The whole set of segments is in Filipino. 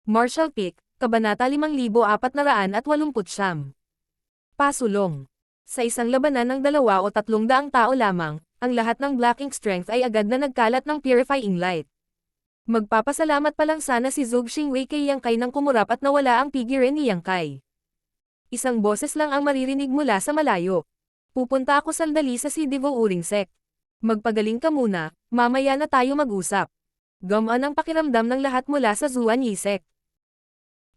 Martial Peak, Kabanata 5489. Pasulong. Sa isang labanan ng 2 o 300 tao lamang, ang lahat ng Black Ink Strength ay agad na nagkalat ng Purifying Light. Magpapasalamat pa lang sana si Zhou Xingwei kay Yang Kai nang kumurap at nawala ang pigiran ni Yang Kai. Isang boses lang ang maririnig mula sa malayo. Pupunta ako sandali sa si Devo Uring Sect. Magpagaling ka muna, mamaya na tayo mag-usap. Gamaan ang pakiramdam ng lahat mula sa Zuan Yi Sect.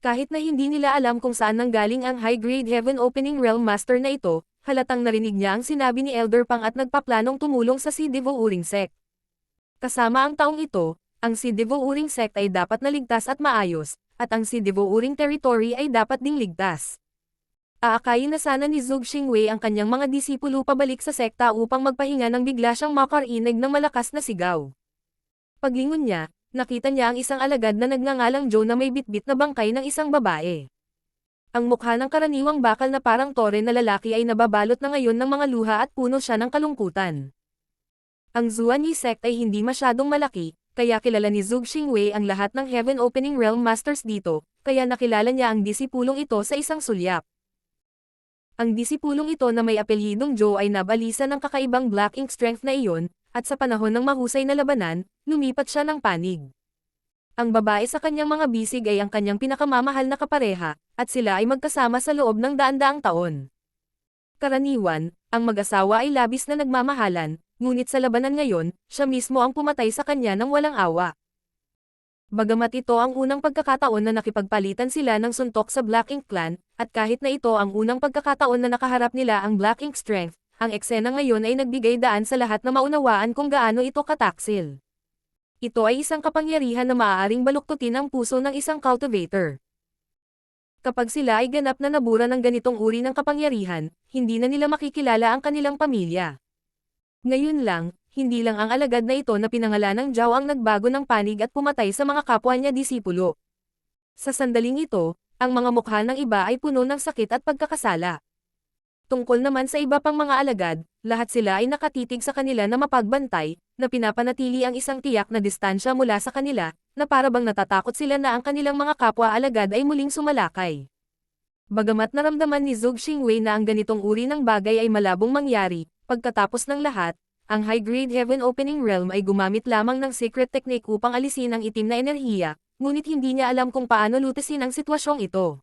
Kahit na hindi nila alam kung saan nanggaling ang high-grade Heaven Opening Realm Master na ito, halatang narinig niya ang sinabi ni Elder Pang at nagpaplanong tumulong sa si Devo Uring Sect. Kasama ang taong ito, ang si Devo Uring Sect ay dapat naligtas at maayos, at ang si Devo Uring Territory ay dapat ding ligtas. Aakayin na sana ni Zhou Xingwei ang kanyang mga disipulo pabalik sa sekta upang magpahinga nang bigla siyang makarinig ng malakas na sigaw. Paglingon niya, nakita niya ang isang alagad na nagngangalang Joe na may bitbit na bangkay ng isang babae. Ang mukha ng karaniwang bakal na parang tore na lalaki ay nababalot na ngayon ng mga luha at puno siya ng kalungkutan. Ang Zuan Yi Sect ay hindi masyadong malaki, kaya kilala ni Zhou Xingwei ang lahat ng Heaven Opening Realm Masters dito, kaya nakilala niya ang disipulong ito sa isang sulyap. Ang disipulong ito na may apelyidong Joe ay nabalisa ng kakaibang Black Ink Strength na iyon, at sa panahon ng mahusay na labanan, lumipat siya ng panig. Ang babae sa kanyang mga bisig ay ang kanyang pinakamamahal na kapareha, at sila ay magkasama sa loob ng daan-daang taon. Karaniwan, ang mag-asawa ay labis na nagmamahalan, ngunit sa labanan ngayon, siya mismo ang pumatay sa kanya ng walang awa. Bagamat ito ang unang pagkakataon na nakipagpalitan sila ng suntok sa Black Ink Clan, at kahit na ito ang unang pagkakataon na nakaharap nila ang Black Ink Strength, ang eksena ngayon ay nagbigay daan sa lahat na maunawaan kung gaano ito kataksil. Ito ay isang kapangyarihan na maaaring baluktutin ang puso ng isang cultivator. Kapag sila ay ganap na nabura ng ganitong uri ng kapangyarihan, hindi na nila makikilala ang kanilang pamilya. Ngayon lang, hindi lang ang alagad na ito na pinangalanang Zhao ang nagbago ng panig at pumatay sa mga kapwa niya disipulo. Sa sandaling ito, ang mga mukha ng iba ay puno ng sakit at pagkakasala. Tungkol naman sa iba pang mga alagad, lahat sila ay nakatitig sa kanila na mapagbantay, na pinapanatili ang isang tiyak na distansya mula sa kanila, na parabang natatakot sila na ang kanilang mga kapwa alagad ay muling sumalakay. Bagamat naramdaman ni Zhou Xingwei na ang ganitong uri ng bagay ay malabong mangyari, pagkatapos ng lahat, ang high-grade Heaven Opening Realm ay gumamit lamang ng secret technique upang alisin ang itim na enerhiya, ngunit hindi niya alam kung paano lutasin ang sitwasyong ito.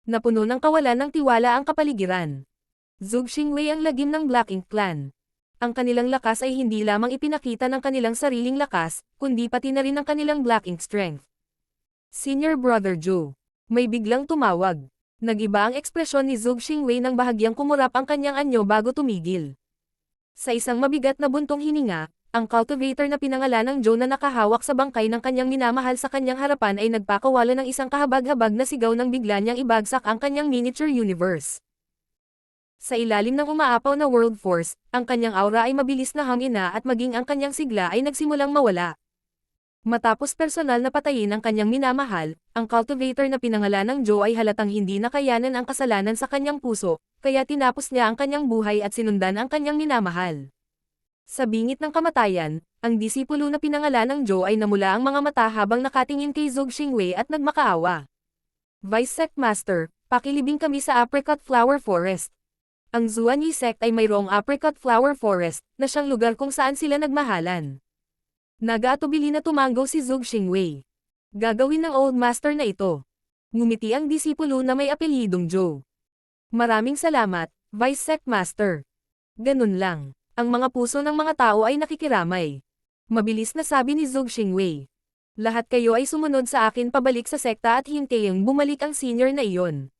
Napuno ng kawalan ng tiwala ang kapaligiran. Zhou Xingwei ang lagim ng Black Ink Clan. Ang kanilang lakas ay hindi lamang ipinakita ng kanilang sariling lakas, kundi pati na rin ang kanilang Black Ink Strength. Senior Brother Joe. May biglang tumawag. Nag-iba ang ekspresyon ni Zhou Xingwei nang bahagyang kumurap ang kanyang anyo bago tumigil. Sa isang mabigat na buntong hininga, ang cultivator na pinangalanang Joe na nakahawak sa bangkay ng kanyang minamahal sa kanyang harapan ay nagpakawala ng isang kahabag-habag na sigaw nang bigla niyang ibagsak ang kanyang miniature universe. Sa ilalim ng umaapaw na world force, ang kanyang aura ay mabilis na hangina at maging ang kanyang sigla ay nagsimulang mawala. Matapos personal na patayin ang kanyang minamahal, ang cultivator na pinangalanang Joe ay halatang hindi nakayanan ang kasalanan sa kanyang puso, kaya tinapos niya ang kanyang buhay at sinundan ang kanyang minamahal. Sa bingit ng kamatayan, ang disipulo na pinangalanang Joe ay namula ang mga mata habang nakatingin kay Zhou Xingwei at nagmakaawa. Vice Sect Master, pakilibing kami sa Apricot Flower Forest. Ang Zuan Yi Sect ay mayroong Apricot Flower Forest, na siyang lugar kung saan sila nagmahalan. Nag-aatubili na tumanggaw si Zhou Xingwei. Gagawin ng Old Master na ito. Ngumiti ang disipulo na may apelyidong Joe. Maraming salamat, Vice Sect Master. Ganun lang. Ang mga puso ng mga tao ay nakikiramay. Mabilis na sabi ni Zhou Xingwei. Lahat kayo ay sumunod sa akin pabalik sa sekta at hintayang bumalik ang senior na iyon.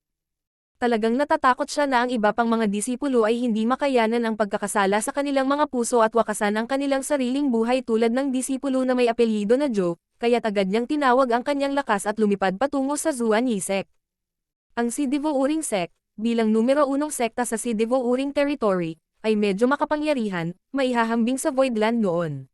Talagang natatakot siya na ang iba pang mga disipulo ay hindi makayanan ang pagkakasala sa kanilang mga puso at wakasan ang kanilang sariling buhay tulad ng disipulo na may apelyido na Joe, kaya't agad niyang tinawag ang kanyang lakas at lumipad patungo sa Zuan Yi Sect. Ang si Devo Uring Sect, bilang numero 1 sekta sa si Devo Uring Territory, ay medyo makapangyarihan, maihahambing sa Voidland noon.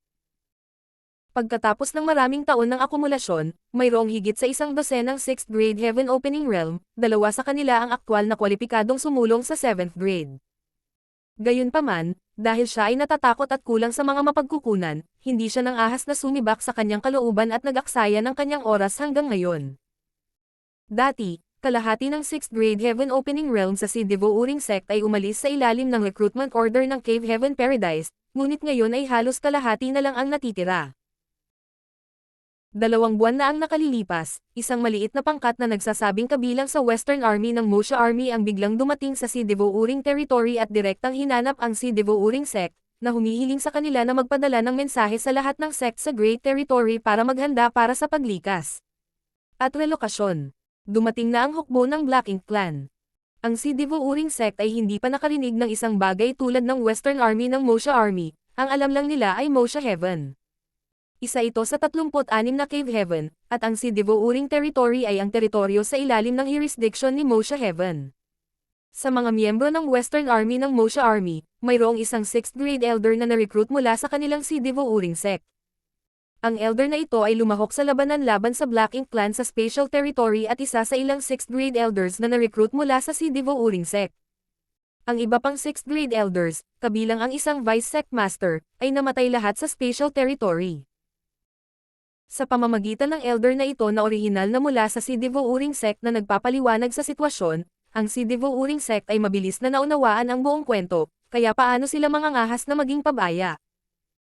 Pagkatapos ng maraming taon ng akumulasyon, mayroong higit sa 100 ng 6th grade Heaven Opening Realm, 2 sa kanila ang aktwal na kwalipikadong sumulong sa 7th grade. Gayunpaman, Dahil siya ay natatakot at kulang sa mga mapagkukunan, hindi siya nang ahas na sumibak sa kanyang kalooban at nag-aksaya ng kanyang oras hanggang ngayon. Dati, kalahati ng 6th grade Heaven Opening Realm sa si Devo-uring sect ay umalis sa ilalim ng recruitment order ng Cave Heaven Paradise, ngunit ngayon ay halos kalahati na lang ang natitira. 2 buwan na ang nakalilipas, isang maliit na pangkat na nagsasabing kabilang sa Western Army ng Mosha Army ang biglang dumating sa si Devo-uring territory at direktang hinanap ang si Devo-uring sect, na humihiling sa kanila na magpadala ng mensahe sa lahat ng sect sa Great Territory para maghanda para sa paglikas at relokasyon. Dumating na ang hukbo ng Black Ink Clan. Ang si Devo-uring sect ay hindi pa nakarinig ng isang bagay tulad ng Western Army ng Mosha Army, ang alam lang nila ay Mosha Heaven. Isa ito sa 36 na Cave Heaven, at ang si Devo-uring territory ay ang teritoryo sa ilalim ng jurisdiction ni Mosha Heaven. Sa mga miyembro ng Western Army ng Mosha Army, mayroong isang 6th grade elder na na-recruit mula sa kanilang si Devo-uring sect. Ang elder na ito ay lumahok sa labanan laban sa Black Ink Clan sa Spatial Territory at isa sa ilang 6th grade elders na na-recruit mula sa si Devo-uring sect. Ang iba pang 6th grade elders, kabilang ang isang Vice Sect Master, ay namatay lahat sa Spatial Territory. Sa pamamagitan ng elder na ito na orihinal na mula sa si Devo-uring sect na nagpapaliwanag sa sitwasyon, ang si Devo-uring sect ay mabilis na naunawaan ang buong kwento, kaya paano sila mangangahas na maging pabaya.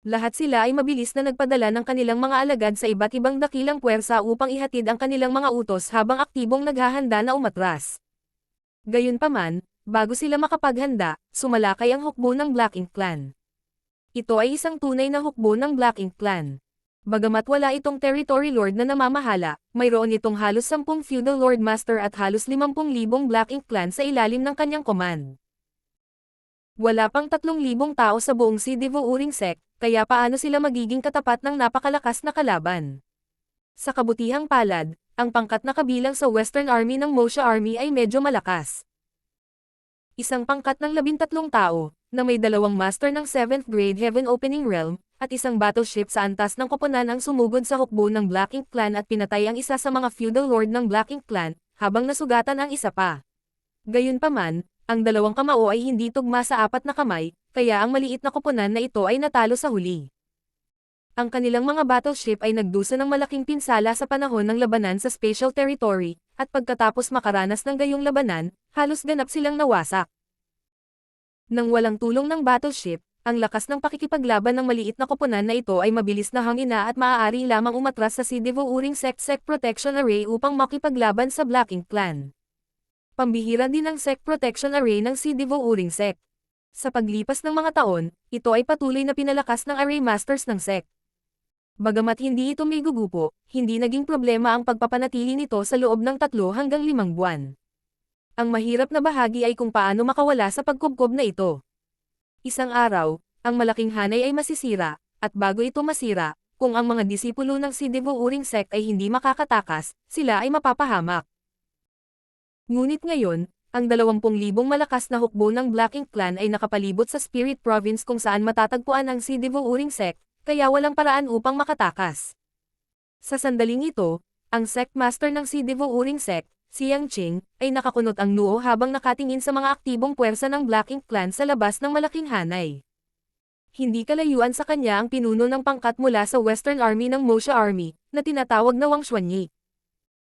Lahat sila ay mabilis na nagpadala ng kanilang mga alagad sa iba't ibang dakilang puwersa upang ihatid ang kanilang mga utos habang aktibong naghahanda na umatras. Gayunpaman, bago sila makapaghanda, sumalakay ang hukbo ng Black Ink Clan. Ito ay isang tunay na hukbo ng Black Ink Clan. Bagamat wala itong territory lord na namamahala, mayroon itong halos 10 feudal lord master at halos 50,000 Black Ink Clan sa ilalim ng kanyang command. Wala pang 3,000 tao sa buong si Devo-uring sect, kaya paano sila magiging katapat ng napakalakas na kalaban? Sa kabutihang palad, ang pangkat na kabilang sa Western Army ng Mosha Army ay medyo malakas. Isang pangkat ng 13 tao, na may 2 master ng 7th grade Heaven Opening Realm, at isang battleship sa antas ng koponan ang sumugod sa hukbo ng Black Ink Clan at pinatay ang isa sa mga feudal lord ng Black Ink Clan, habang nasugatan ang isa pa. Gayunpaman, ang 2 kamao ay hindi tugma sa 4 na kamay, kaya ang maliit na koponan na ito ay natalo sa huli. Ang kanilang mga battleship ay nagdusa ng malaking pinsala sa panahon ng labanan sa Spatial Territory, at pagkatapos makaranas ng gayong labanan, halos ganap silang nawasak. Nang walang tulong ng battleship, ang lakas ng pakikipaglaban ng maliit na koponan na ito ay mabilis na hangina at maaari lamang umatras sa si Devo-uring sect Protection Array upang makipaglaban sa Black Ink Clan. Pambihira din ang Sect Protection Array ng si Devo-uring sect. Sa paglipas ng mga taon, ito ay patuloy na pinalakas ng Array Masters ng sect. Bagamat hindi ito may gugupo, hindi naging problema ang pagpapanatili nito sa loob ng 3 hanggang 5 buwan. Ang mahirap na bahagi ay kung paano makawala sa pagkubkob na ito. Isang araw, ang malaking hanay ay masisira, at bago ito masira, kung ang mga disipulo ng si Devo-uring sect ay hindi makakatakas, sila ay mapapahamak. Ngunit ngayon, ang 20,000 malakas na hukbo ng Black Ink Clan ay nakapalibot sa Spirit Province kung saan matatagpuan ang si Devo-uring sect, kaya walang paraan upang makatakas. Sa sandaling ito, ang sect master ng si Devo-uring sect, si Yang Qing, ay nakakunot ang noo habang nakatingin sa mga aktibong puwersa ng Black Ink Clan sa labas ng malaking hanay. Hindi kalayuan sa kanya ang pinuno ng pangkat mula sa Western Army ng Mosha Army, na tinatawag na Wang Xuanyi.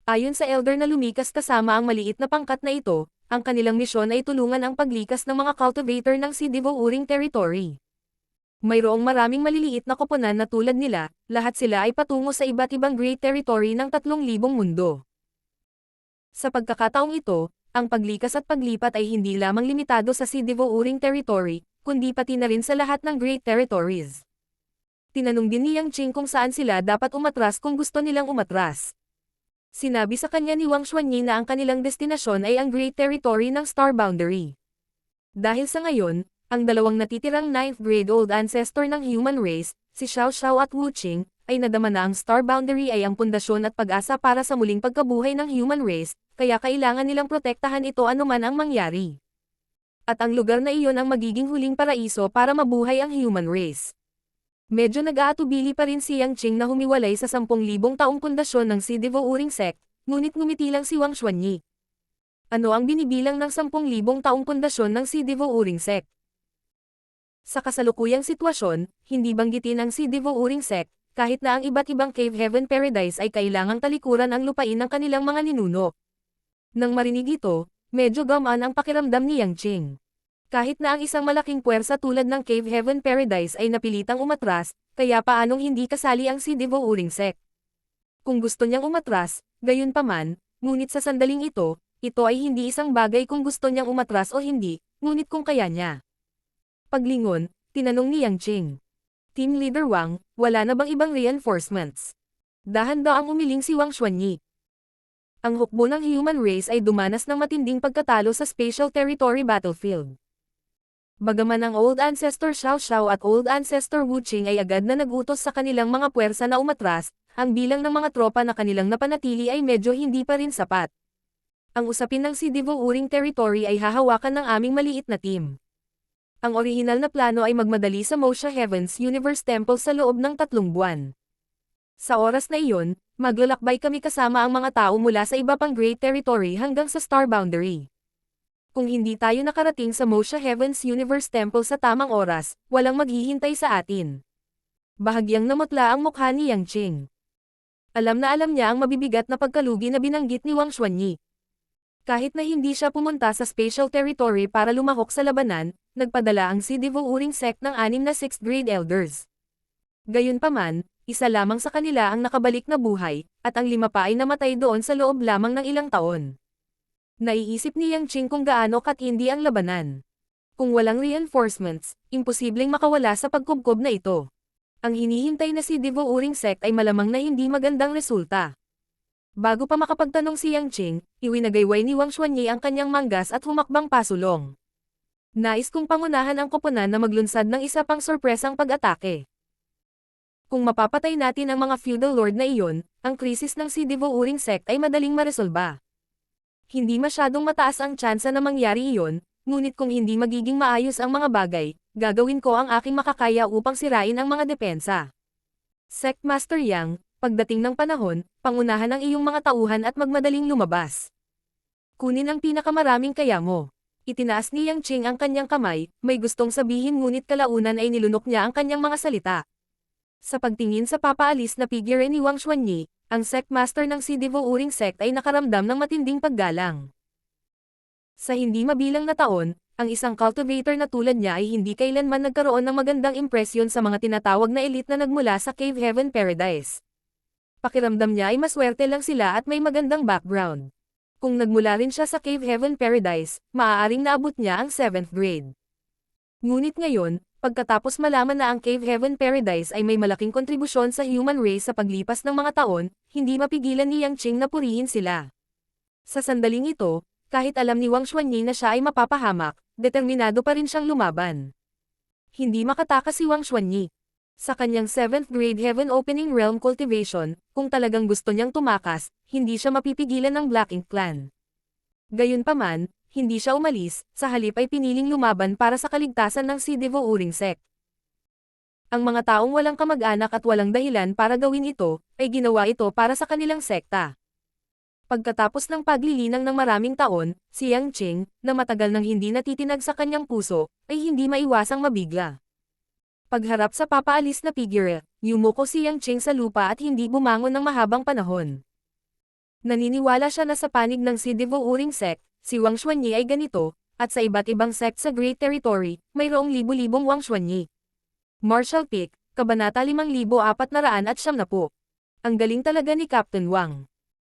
Ayon sa elder na lumikas kasama ang maliit na pangkat na ito, ang kanilang misyon ay tulungan ang paglikas ng mga cultivator ng si Devo-uring territory. Mayroong maraming maliliit na koponan na tulad nila, lahat sila ay patungo sa iba't ibang great territory ng 3,000 mundo. Sa pagkakataong ito, ang paglikas at paglipat ay hindi lamang limitado sa si Devo-uring territory, kundi pati na rin sa lahat ng great territories. Tinanong din ni Yang Qing kung saan sila dapat umatras kung gusto nilang umatras. Sinabi sa kanya ni Wang Xuanyi na ang kanilang destinasyon ay ang great territory ng Star Boundary. Dahil sa ngayon, ang 2 natitirang 9th grade old ancestor ng human race, si Xiao Xiao at Wu Qing, ay nadama na ang Star Boundary ay ang pundasyon at pag-asa para sa muling pagkabuhay ng human race, kaya kailangan nilang protektahan ito anuman ang mangyari. At ang lugar na iyon ang magiging huling paraiso para mabuhay ang human race. Medyo nag-aatubili pa rin si Yang Qing na humiwalay sa 10,000 taong pundasyon ng si Devo-uring sect, ngunit ngumiti lang si Wang Xuanyi. Ano ang binibilang ng 10,000 taong pundasyon ng si Devo-uring sect? Sa kasalukuyang sitwasyon, hindi banggitin ang si Devouring Sect, kahit na ang iba't ibang Cave Heaven Paradise ay kailangang talikuran ang lupain ng kanilang mga ninuno. Nang marinig ito, medyo gamaan ang pakiramdam ni Yang Qing. Kahit na ang isang malaking puwersa tulad ng Cave Heaven Paradise ay napilitang umatras, kaya paanong hindi kasali ang si Devouring Sect? Kung gusto niyang umatras, gayunpaman, ngunit sa sandaling ito ay hindi isang bagay kung gusto niyang umatras o hindi, ngunit kung kaya niya. Paglingon, tinanong ni Yang Qing. Team Leader Wang, wala na bang ibang reinforcements? Dahan-daang umiling si Wang Xuanyi. Ang hukbo ng human race ay dumanas ng matinding pagkatalo sa Spatial Territory Battlefield. Bagaman ang Old Ancestor Xiao Xiao at Old Ancestor Wu Qing ay agad na nagutos sa kanilang mga puwersa na umatras, ang bilang ng mga tropa na kanilang napanatili ay medyo hindi pa rin sapat. Ang usapin ng si Devouring Territory ay hahawakan ng aming maliit na team. Ang orihinal na plano ay magmadali sa Mosha Heavens Universe Temple sa loob ng 3 buwan. Sa oras na iyon, maglalakbay kami kasama ang mga tao mula sa iba pang Great Territory hanggang sa Star Boundary. Kung hindi tayo nakarating sa Mosha Heavens Universe Temple sa tamang oras, walang maghihintay sa atin. Bahagyang namutla ang mukha ni Yang Qing. Alam niya ang mabibigat na pagkalugi na binanggit ni Wang Xuanyi. Kahit na hindi siya pumunta sa Spatial Territory para lumahok sa labanan, nagpadala ang si Devouring Sect ng 6 na 6th grade elders. Gayunpaman, isa lamang sa kanila ang nakabalik na buhay, at ang 5 pa ay namatay doon sa loob lamang ng ilang taon. Naiisip ni Yang Qing kung gaano katindi ang labanan. Kung walang reinforcements, imposibleng makawala sa pagkubkob na ito. Ang hinihintay na si Devouring Sect ay malamang na hindi magandang resulta. Bago pa makapagtanong si Yang Qing, iwinagayway ni Wang Xuanyi ang kanyang manggas at humakbang pasulong. Nais kong pangunahan ang koponan na maglunsad ng isa pang sorpresang pag-atake. Kung mapapatay natin ang mga feudal lord na iyon, ang krisis ng si Devouring Sect ay madaling maresolba. Hindi masyadong mataas ang tsansa na mangyari iyon, ngunit kung hindi magiging maayos ang mga bagay, gagawin ko ang aking makakaya upang sirain ang mga depensa. Sect Master Yang, pagdating ng panahon, pangunahan ang iyong mga tauhan at magmadaling lumabas. Kunin ang pinakamaraming kaya mo. Itinaas ni Yang Qing ang kanyang kamay, may gustong sabihin ngunit kalaunan ay nilunok niya ang kanyang mga salita. Sa pagtingin sa papaalis na figure ni Wang Xuanyi, ang Sect Master ng si Devouring Sect ay nakaramdam ng matinding paggalang. Sa hindi mabilang na taon, ang isang cultivator na tulad niya ay hindi kailanman nagkaroon ng magandang impresyon sa mga tinatawag na elite na nagmula sa Cave Heaven Paradise. Pakiramdam niya ay maswerte lang sila at may magandang background. Kung nagmula rin siya sa Cave Heaven Paradise, maaaring naabot niya ang 7th grade. Ngunit ngayon, pagkatapos malaman na ang Cave Heaven Paradise ay may malaking kontribusyon sa human race sa paglipas ng mga taon, hindi mapigilan ni Yang Qing na purihin sila. Sa sandaling ito, kahit alam ni Wang Xuanyi na siya ay mapapahamak, determinado pa rin siyang lumaban. Hindi makatakas si Wang Xuanyi. Sa kanyang 7th grade Heaven Opening Realm Cultivation, kung talagang gusto niyang tumakas, hindi siya mapipigilan ng Black Ink Clan. Gayunpaman, hindi siya umalis, sa halip ay piniling lumaban para sa kaligtasan ng si Devouring Sect. Ang mga taong walang kamag-anak at walang dahilan para gawin ito, ay ginawa ito para sa kanilang sekta. Pagkatapos ng paglilinang ng maraming taon, si Yang Qing, na matagal nang hindi natitinag sa kanyang puso, ay hindi maiwasang mabigla. Pagharap sa papaalis na figure, yumuko si Yang Qing sa lupa at hindi bumangon ng mahabang panahon. Naniniwala siya na sa panig ng si Devouring Sect, si Wang Xuanyi ay ganito, at sa iba't ibang sect sa Great Territory, mayroong libu-libong Wang Xuanyi. Marshall Peak, Kabanata 5470. Ang galing talaga ni Captain Wang.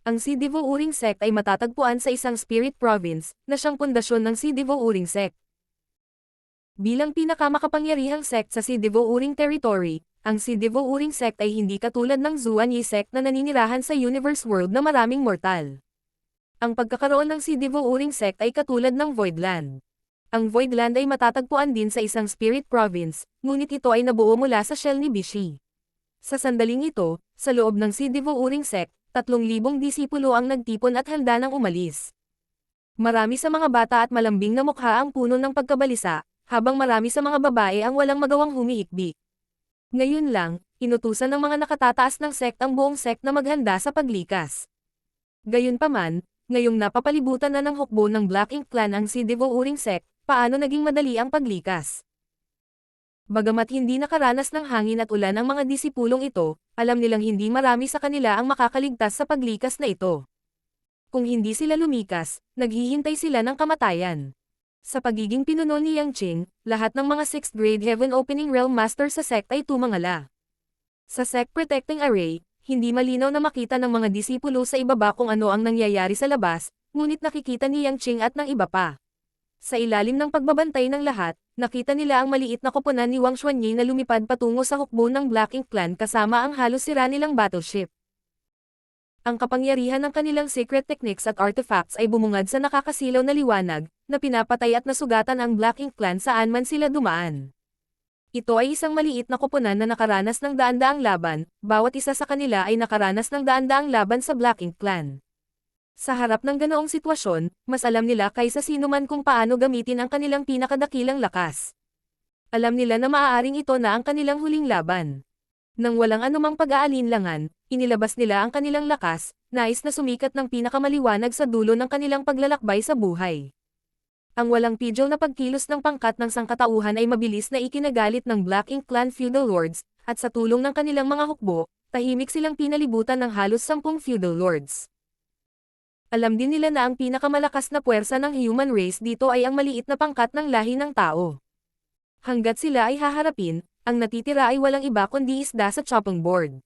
Ang si Devouring Sect ay matatagpuan sa isang spirit province, na siyang pundasyon ng si Devouring Sect. Bilang pinakamakapangyarihang sect sa si Devouring Territory, ang si Devouring Sect ay hindi katulad ng Xuanyi Sect na naninirahan sa Universe World na maraming mortal. Ang pagkakaroon ng si Devouring Sect ay katulad ng Voidland. Ang Voidland ay matatagpuan din sa isang spirit province, ngunit ito ay nabuo mula sa shell ni Bishi. Sa sandaling ito, sa loob ng si Devouring Sect, 3,000 disipulo ang nagtipon at handa nang umalis. Marami sa mga bata at malambing na mukha ang puno ng pagkabalisa, habang marami sa mga babae ang walang magawang humihikbi. Ngayon lang, inutusan ng mga nakatataas ng sect ang buong sect na maghanda sa paglikas. Gayunpaman, ngayong napapalibutan na ng hukbo ng Black Ink Clan ang si Devouring Sect, paano naging madali ang paglikas? Bagamat hindi nakaranas ng hangin at ulan ang mga disipulong ito, alam nilang hindi marami sa kanila ang makakaligtas sa paglikas na ito. Kung hindi sila lumikas, naghihintay sila ng kamatayan. Sa pagiging pinuno ni Yang Qing, lahat ng mga 6th grade Heaven Opening Realm Master sa sect ay tumangala. Sa Sect Protecting Array, hindi malinaw na makita ng mga disipulo sa ibaba kung ano ang nangyayari sa labas, ngunit nakikita ni Yang Qing at ng iba pa. Sa ilalim ng pagbabantay ng lahat, nakita nila ang maliit na koponan ni Wang Xuanyi na lumipad patungo sa hukbo ng Black Ink Clan kasama ang halos sira nilang battleship. Ang kapangyarihan ng kanilang secret techniques at artifacts ay bumungad sa nakakasilaw na liwanag, na pinapatay at nasugatan ang Black Ink Clan saan man sila dumaan. Ito ay isang maliit na koponan na nakaranas ng daan-daang laban, bawat isa sa kanila ay nakaranas ng daan-daang laban sa Black Ink Clan. Sa harap ng ganoong sitwasyon, mas alam nila kaysa sino man kung paano gamitin ang kanilang pinakadakilang lakas. Alam nila na maaaring ito na ang kanilang huling laban. Nang walang anumang pag-aalinlangan, inilabas nila ang kanilang lakas, nais na sumikat ng pinakamaliwanag sa dulo ng kanilang paglalakbay sa buhay. Ang walang pidyo na pagkilos ng pangkat ng sangkatauhan ay mabilis na ikinagalit ng Black Ink Clan Feudal Lords, at sa tulong ng kanilang mga hukbo, tahimik silang pinalibutan ng halos 10 Feudal Lords. Alam din nila na ang pinakamalakas na puwersa ng human race dito ay ang maliit na pangkat ng lahi ng tao. Hanggat sila ay haharapin, ang natitira ay walang iba kundi isda sa chopping board.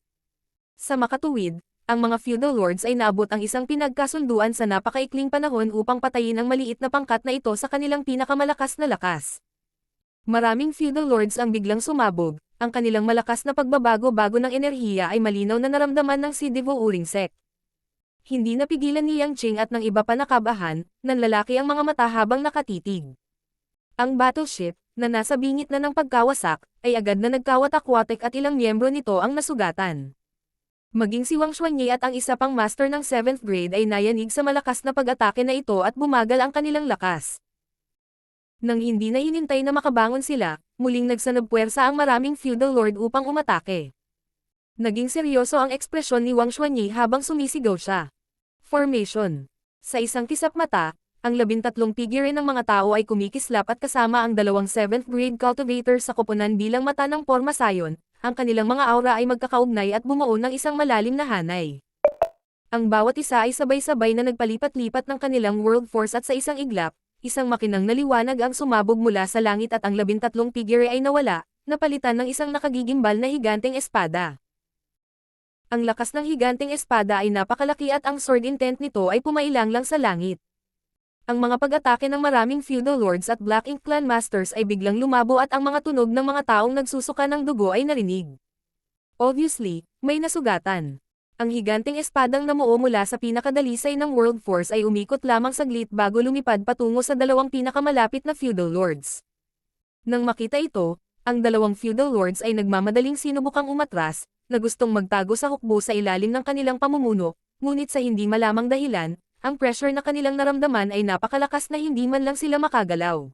Sa makatuwid, ang mga feudal lords ay naabot ang isang pinagkasunduan sa napakaikling panahon upang patayin ang maliit na pangkat na ito sa kanilang pinakamalakas na lakas. Maraming feudal lords ang biglang sumabog, ang kanilang malakas na pagbabago-bago ng enerhiya ay malinaw na naramdaman ng si Devo Uring Sect. Hindi napigilan ni Yang Qing at ng iba pa nakabahan, nanlalaki ang mga mata habang nakatitig. Ang battleship, na nasa bingit na ng pagkawasak, ay agad na nagkawatak-watek at ilang miyembro nito ang nasugatan. Maging si Wang Xuanyi at ang isa pang master ng 7th grade ay nayanig sa malakas na pag-atake na ito at bumagal ang kanilang lakas. Nang hindi na hinintay na makabangon sila, muling nagsanabpuwersa ang maraming feudal lord upang umatake. Naging seryoso ang ekspresyon ni Wang Xuanyi habang sumisigaw siya. Formation. Sa isang kisap mata, ang 13 figure ng mga tao ay kumikislap at kasama ang 2 7th grade cultivators sa koponan bilang mata ng forma sayon, ang kanilang mga aura ay magkakaugnay at bumuo ng isang malalim na hanay. Ang bawat isa ay sabay-sabay na nagpalipat-lipat ng kanilang world force at sa isang iglap, isang makinang na liwanag ang sumabog mula sa langit at ang 13 figure ay nawala, napalitan ng isang nakagigimbal na higanteng espada. Ang lakas ng higanteng espada ay napakalaki at ang sword intent nito ay pumailang lang sa langit. Ang mga pag-atake ng maraming feudal lords at Black Ink Clan masters ay biglang lumabo at ang mga tunog ng mga taong nagsusuka ng dugo ay narinig. Obviously, may nasugatan. Ang higanteng espadang namuo mula sa pinakadalisay ng world force ay umikot lamang saglit bago lumipad patungo sa dalawang pinakamalapit na feudal lords. Nang makita ito, ang dalawang feudal lords ay nagmamadaling sinubukang umatras, na gustong magtago sa hukbo sa ilalim ng kanilang pamumuno, ngunit sa hindi malamang dahilan, ang pressure na kanilang naramdaman ay napakalakas na hindi man lang sila makagalaw.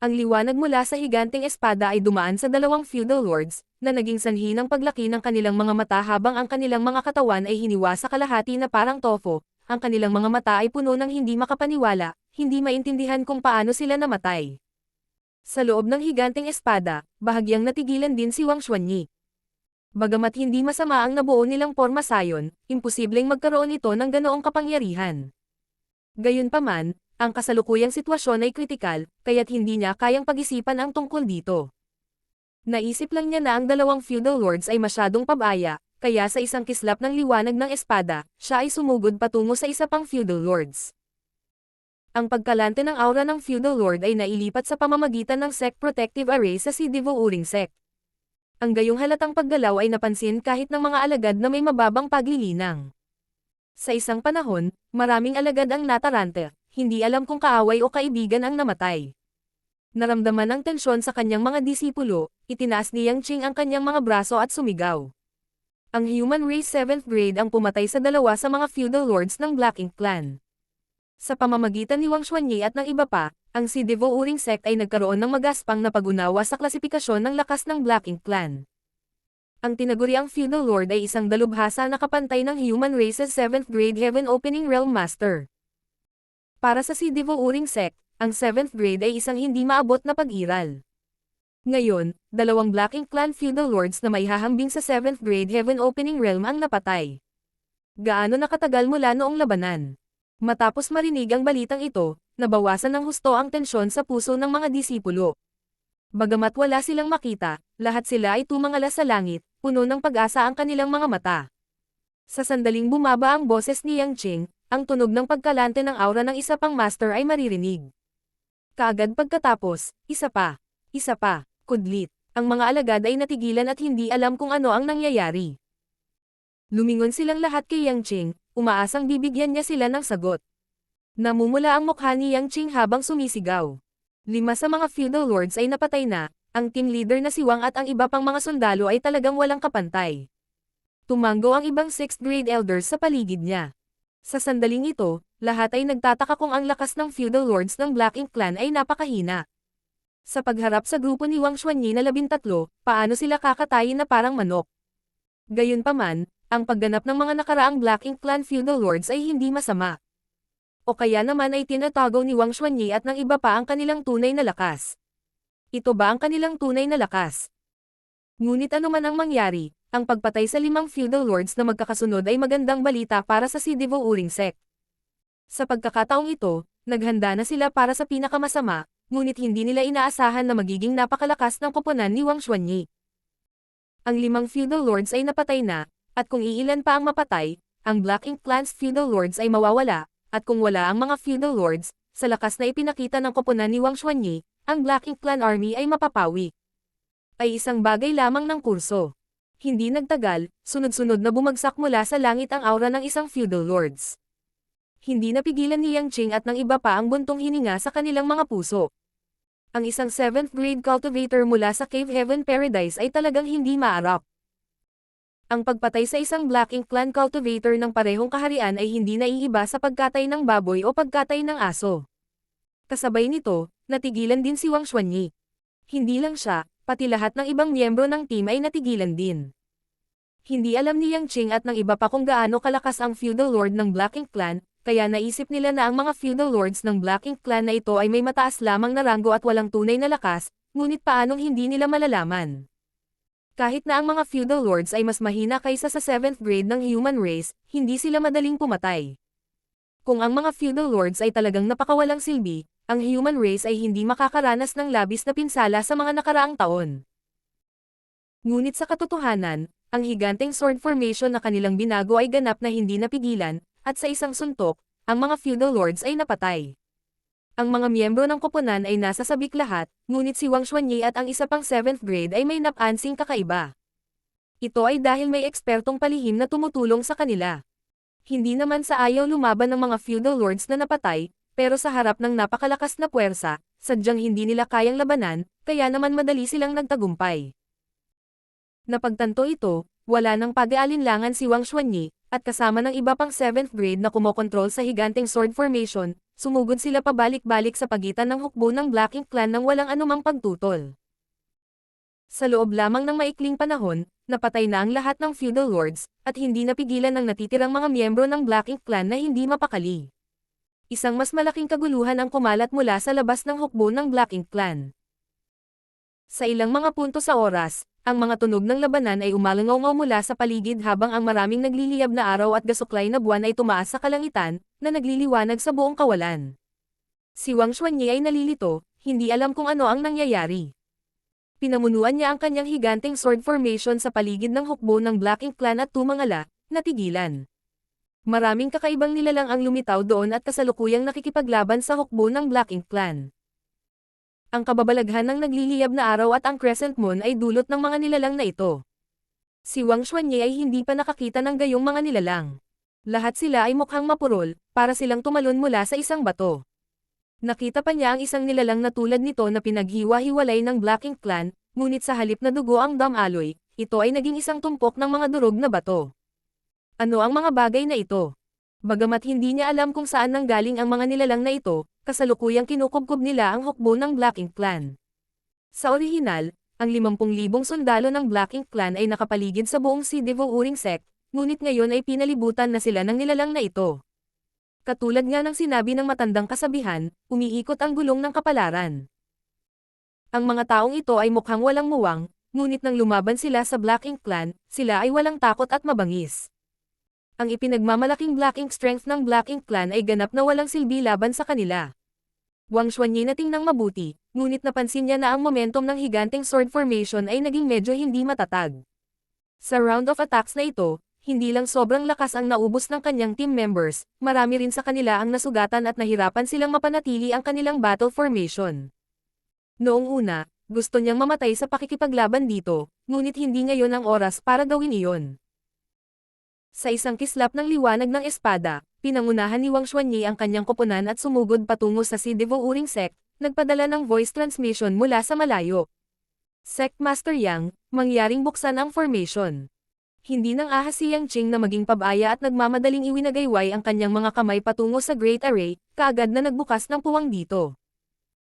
Ang liwanag mula sa higanteng espada ay dumaan sa dalawang feudal lords, na naging sanhi ng paglaki ng kanilang mga mata habang ang kanilang mga katawan ay hiniwa sa kalahati na parang tofu, ang kanilang mga mata ay puno ng hindi makapaniwala, hindi maintindihan kung paano sila namatay. Sa loob ng higanteng espada, bahagyang natigilan din si Wang Xuanyi. Bagamat hindi masama ang nabuo nilang forma sayon, imposibleng magkaroon ito ng ganoong kapangyarihan. Gayunpaman, ang kasalukuyang sitwasyon ay kritikal, kaya't hindi niya kayang pag-isipan ang tungkol dito. Naisip lang niya na ang dalawang feudal lords ay masyadong pabaya, kaya sa isang kislap ng liwanag ng espada, siya ay sumugod patungo sa isa pang feudal lords. Ang pagkalante ng aura ng feudal lord ay nailipat sa pamamagitan ng Sect Protective Array sa si Devo Uring Sect. Ang gayong halatang paggalaw ay napansin kahit ng mga alagad na may mababang paglilinang. Sa isang panahon, maraming alagad ang natarante, hindi alam kung kaaway o kaibigan ang namatay. Naramdaman ang tensyon sa kanyang mga disipulo, itinaas ni Yang Qing ang kanyang mga braso at sumigaw. Ang human race 7th grade ang pumatay sa dalawa sa mga feudal lords ng Black Ink Clan. Sa pamamagitan ni Wang Xuanyi at ng iba pa, ang si Devo Uring Sect ay nagkaroon ng magaspang na pag-unawa sa klasifikasyon ng lakas ng Black Ink Clan. Ang tinaguriang feudal lord ay isang dalubhasa na kapantay ng human race's 7th grade Heaven Opening Realm Master. Para sa si Devo Uring Sect, ang 7th grade ay isang hindi maabot na pag-iral. Ngayon, dalawang Black Ink Clan feudal lords na may hahambing sa 7th grade Heaven Opening Realm ang napatay. Gaano nakatagal mula noong labanan? Matapos marinig ang balitang ito, nabawasan ng husto ang tensyon sa puso ng mga disipulo. Bagamat wala silang makita, lahat sila ay tumangala sa langit, puno ng pag-asa ang kanilang mga mata. Sa sandaling bumaba ang boses ni Yang Qing, ang tunog ng pagkalante ng aura ng isa pang master ay maririnig. Kaagad pagkatapos, isa pa, kudlit. Ang mga alagad ay natigilan at hindi alam kung ano ang nangyayari. Lumingon silang lahat kay Yang Qing, umaasang bibigyan niya sila ng sagot. Namumula ang mukha ni Yang Qing habang sumisigaw. 5 sa mga feudal lords ay napatay na, ang team leader na si Wang at ang iba pang mga sundalo ay talagang walang kapantay. Tumango ang ibang 6th grade elders sa paligid niya. Sa sandaling ito, lahat ay nagtataka kung ang lakas ng feudal lords ng Black Ink Clan ay napakahina. Sa pagharap sa grupo ni Wang Xuanyi na 13, paano sila kakatayin na parang manok? Gayunpaman, ang pagganap ng mga nakaraang Black Ink Clan feudal lords ay hindi masama. O kaya naman ay tinatago ni Wang Xuanyi at ng iba pa ang kanilang tunay na lakas. Ito ba ang kanilang tunay na lakas? Ngunit anuman ang mangyari, ang pagpatay sa 5 feudal lords na magkakasunod ay magandang balita para sa Sidivo Uring Sect. Sa pagkakataong ito, naghanda na sila para sa pinakamasama, ngunit hindi nila inaasahan na magiging napakalakas ng koponan ni Wang Xuanyi. Ang 5 feudal lords ay napatay na, at kung iilan pa ang mapatay, ang Black Ink Clan's feudal lords ay mawawala, at kung wala ang mga feudal lords, sa lakas na ipinakita ng koponan ni Wang Xuanyi, ang Black Ink Clan Army ay mapapawi. Ay isang bagay lamang ng kurso. Hindi nagtagal, sunod-sunod na bumagsak mula sa langit ang aura ng isang feudal lords. Hindi napigilan ni Yang Qing at ng iba pa ang buntong hininga sa kanilang mga puso. Ang isang 7th grade cultivator mula sa Cave Heaven Paradise ay talagang hindi maarap. Ang pagpatay sa isang Black Ink Clan cultivator ng parehong kaharian ay hindi naiiba sa pagkatay ng baboy o pagkatay ng aso. Kasabay nito, natigilan din si Wang Xuanyi. Hindi lang siya, pati lahat ng ibang miyembro ng team ay natigilan din. Hindi alam ni Yang Qing at ng iba pa kung gaano kalakas ang feudal lord ng Black Ink Clan, kaya naisip nila na ang mga feudal lords ng Black Ink Clan na ito ay may mataas lamang na ranggo at walang tunay na lakas, ngunit paanong hindi nila malalaman? Kahit na ang mga feudal lords ay mas mahina kaysa sa 7th grade ng human race, hindi sila madaling pumatay. Kung ang mga feudal lords ay talagang napakawalang silbi, ang human race ay hindi makakaranas ng labis na pinsala sa mga nakaraang taon. Ngunit sa katotohanan, ang higanteng sword formation na kanilang binago ay ganap na hindi napigilan, at sa isang suntok, ang mga feudal lords ay napatay. Ang mga miyembro ng koponan ay nasa sabik lahat, ngunit si Wang Xuanyi at ang isa pang 7th grade ay may napansing kakaiba. Ito ay dahil may ekspertong palihim na tumutulong sa kanila. Hindi naman sa ayaw lumaban ng mga feudal lords na napatay, pero sa harap ng napakalakas na puwersa, sadyang hindi nila kayang labanan, kaya naman madali silang nagtagumpay. Napagtanto ito, wala nang pag-aalinlangan si Wang Xuanyi, at kasama ng iba pang 7th grade na kumokontrol sa higanteng sword formation, sumugod sila pabalik-balik sa pagitan ng hukbo ng Black Ink Clan nang walang anumang pagtutol. Sa loob lamang ng maikling panahon, napatay na ang lahat ng feudal lords, at hindi napigilan ng natitirang mga miyembro ng Black Ink Clan na hindi mapakali. Isang mas malaking kaguluhan ang kumalat mula sa labas ng hukbo ng Black Ink Clan. Sa ilang mga punto sa oras, ang mga tunog ng labanan ay umalangaw mula sa paligid habang ang maraming nagliliyab na araw at gasuklay na buwan ay tumaas sa kalangitan, na nagliliwanag sa buong kawalan. Si Wang Xuanyi ay nalilito, hindi alam kung ano ang nangyayari. Pinamunuan niya ang kanyang higanteng sword formation sa paligid ng hukbo ng Black Ink Clan at tumangala, natigilan. Maraming kakaibang nilalang ang lumitaw doon at kasalukuyang nakikipaglaban sa hukbo ng Black Ink Clan. Ang kababalaghan ng nagliliyab na araw at ang crescent moon ay dulot ng mga nilalang na ito. Si Wang Xuanyi ay hindi pa nakakita ng gayong mga nilalang. Lahat sila ay mukhang mapurol, para silang tumalon mula sa isang bato. Nakita pa niya ang isang nilalang na tulad nito na pinaghiwa-hiwalay ng Black Ink Clan, ngunit sa halip na dugo ang Dam Alloy, ito ay naging isang tumpok ng mga durog na bato. Ano ang mga bagay na ito? Bagamat hindi niya alam kung saan nanggaling ang mga nilalang na ito, kasalukuyang kinukubkob nila ang hukbo ng Black Ink Clan. Sa orihinal, ang 50,000 sundalo ng Black Ink Clan ay nakapaligid sa buong Sidivo Uring Sect, ngunit ngayon ay pinalibutan na sila ng nilalang na ito. Katulad nga ng sinabi ng matandang kasabihan, umiikot ang gulong ng kapalaran. Ang mga taong ito ay mukhang walang muwang, ngunit nang lumaban sila sa Black Ink Clan, sila ay walang takot at mabangis. Ang ipinagmamalaking Black Ink strength ng Black Ink Clan ay ganap na walang silbi laban sa kanila. Wang Xuanyi na tingnang mabuti, ngunit napansin niya na ang momentum ng higanting sword formation ay naging medyo hindi matatag. Sa round of attacks na ito, hindi lang sobrang lakas ang naubos ng kanyang team members, marami rin sa kanila ang nasugatan at nahirapan silang mapanatili ang kanilang battle formation. Noong una, gusto niyang mamatay sa pakikipaglaban dito, ngunit hindi ngayon ang oras para gawin iyon. Sa isang kislap ng liwanag ng espada, pinangunahan ni Wang Xuanyi ang kanyang koponan at sumugod patungo sa si Devouring Sect, nagpadala ng voice transmission mula sa malayo. Sect Master Yang, mangyaring buksan ang formation. Hindi nang ahas si Yang Qing na maging pabaya at nagmamadaling iwinagayway ang kanyang mga kamay patungo sa Great Array, kaagad na nagbukas ng puwang dito.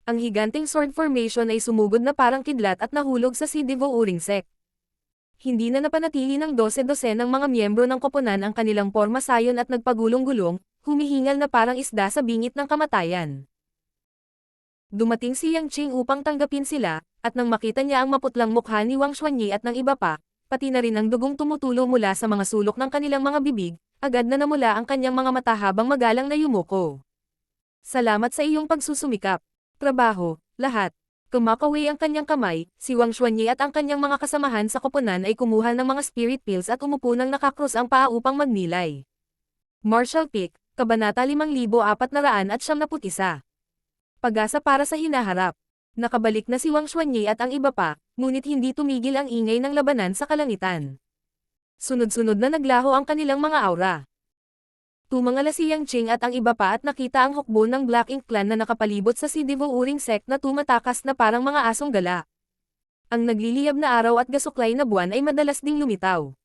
Ang higanting sword formation ay sumugod na parang kidlat at nahulog sa si Devouring Sect. Hindi na napanatili ng 12-12 ng mga miyembro ng koponan ang kanilang porma sayon at nagpagulong-gulong, humihingal na parang isda sa bingit ng kamatayan. Dumating si Yang Qing upang tanggapin sila, at nang makita niya ang maputlang mukha ni Wang Xuanyi at ng iba pa, pati na rin ang dugong tumutulo mula sa mga sulok ng kanilang mga bibig, agad na namula ang kanyang mga mata habang magalang na yumuko. Salamat sa iyong pagsusumikap. Trabaho, lahat. Kumakaway ang kanyang kamay, si Wang Xuanyi at ang kanyang mga kasamahan sa koponan ay kumuha ng mga spirit pills at umupo ng nakakrus ang paa upang magnilay. Martial Peak, Kabanata 5471. Pag-asa para sa hinaharap. Nakabalik na si Wang Xuanyi at ang iba pa, ngunit hindi tumigil ang ingay ng labanan sa kalangitan. Sunod-sunod na naglaho ang kanilang mga aura. Tumangala si Yang Qing at ang iba pa at nakita ang hukbo ng Black Ink Clan na nakapalibot sa si Devouring Sect na tumatakas na parang mga asong gala. Ang nagliliyab na araw at gasuklay na buwan ay madalas ding lumitaw.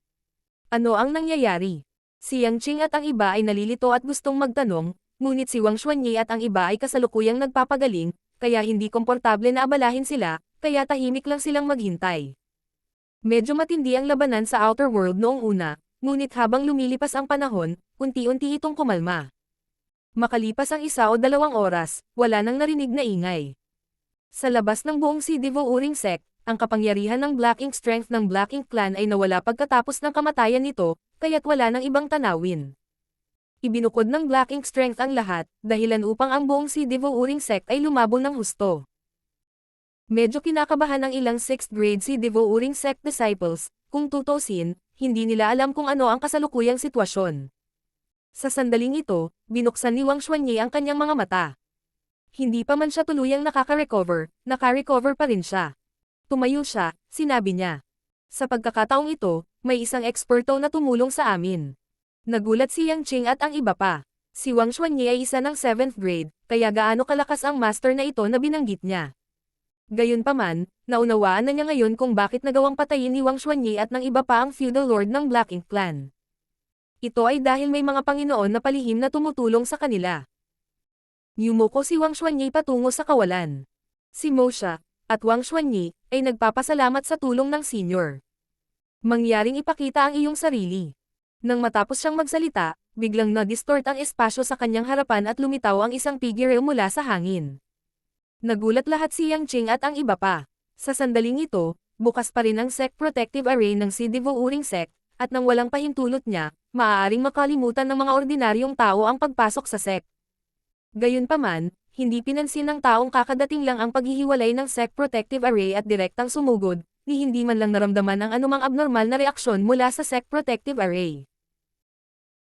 Ano ang nangyayari? Si Yang Qing at ang iba ay nalilito at gustong magtanong, ngunit si Wang Xuanyi at ang iba ay kasalukuyang nagpapagaling, kaya hindi komportable na abalahin sila, kaya tahimik lang silang maghintay. Medyo matindi ang labanan sa Outer World noong una, ngunit habang lumilipas ang panahon, unti-unti itong kumalma. Makalipas ang 1 o 2 oras, wala nang narinig na ingay. Sa labas ng buong si Devouring Sect, ang kapangyarihan ng Black Ink strength ng Black Ink Clan ay nawala pagkatapos ng kamatayan nito, kaya't wala nang ibang tanawin. Ibinukod ng Black Ink strength ang lahat, dahilan upang ang buong si Devouring Sect ay lumabo ng husto. Medyo kinakabahan ang ilang 6th grade si Devouring Sect disciples, kung tutusin, hindi nila alam kung ano ang kasalukuyang sitwasyon. Sa sandaling ito, binuksan ni Wang Xuanyi ang kanyang mga mata. Hindi pa man siya tuluyang nakaka-recover pa rin siya. Tumayo siya, sinabi niya. Sa pagkakataong ito, may isang eksperto na tumulong sa amin. Nagulat si Yang Qing at ang iba pa. Si Wang Xuanyi ay isa ng 7th grade, kaya gaano kalakas ang master na ito na binanggit niya. Gayunpaman, naunawaan na niya ngayon kung bakit nagawang patayin ni Wang Xuanyi at ng iba pa ang feudal lord ng Black Ink Clan. Ito ay dahil may mga Panginoon na palihim na tumutulong sa kanila. Yumuko si Wang Xuanyi patungo sa kawalan. Si Mo Xia, at Wang Xuanyi, ay nagpapasalamat sa tulong ng senior. Mangyaring ipakita ang iyong sarili. Nang matapos siyang magsalita, biglang na-distort ang espasyo sa kanyang harapan at lumitaw ang isang figure mula sa hangin. Nagulat lahat si Yang Qing at ang iba pa. Sa sandaling ito, bukas pa rin ang Sect Protective Array ng si Devouring Sect, at nang walang pahintulot niya, maaaring makalimutan ng mga ordinaryong tao ang pagpasok sa sect. Gayunpaman, hindi pinansin ng taong kakadating lang ang paghihiwalay ng Sect Protective Array at direktang sumugod, ni hindi man lang naramdaman ang anumang abnormal na reaksyon mula sa Sect Protective Array.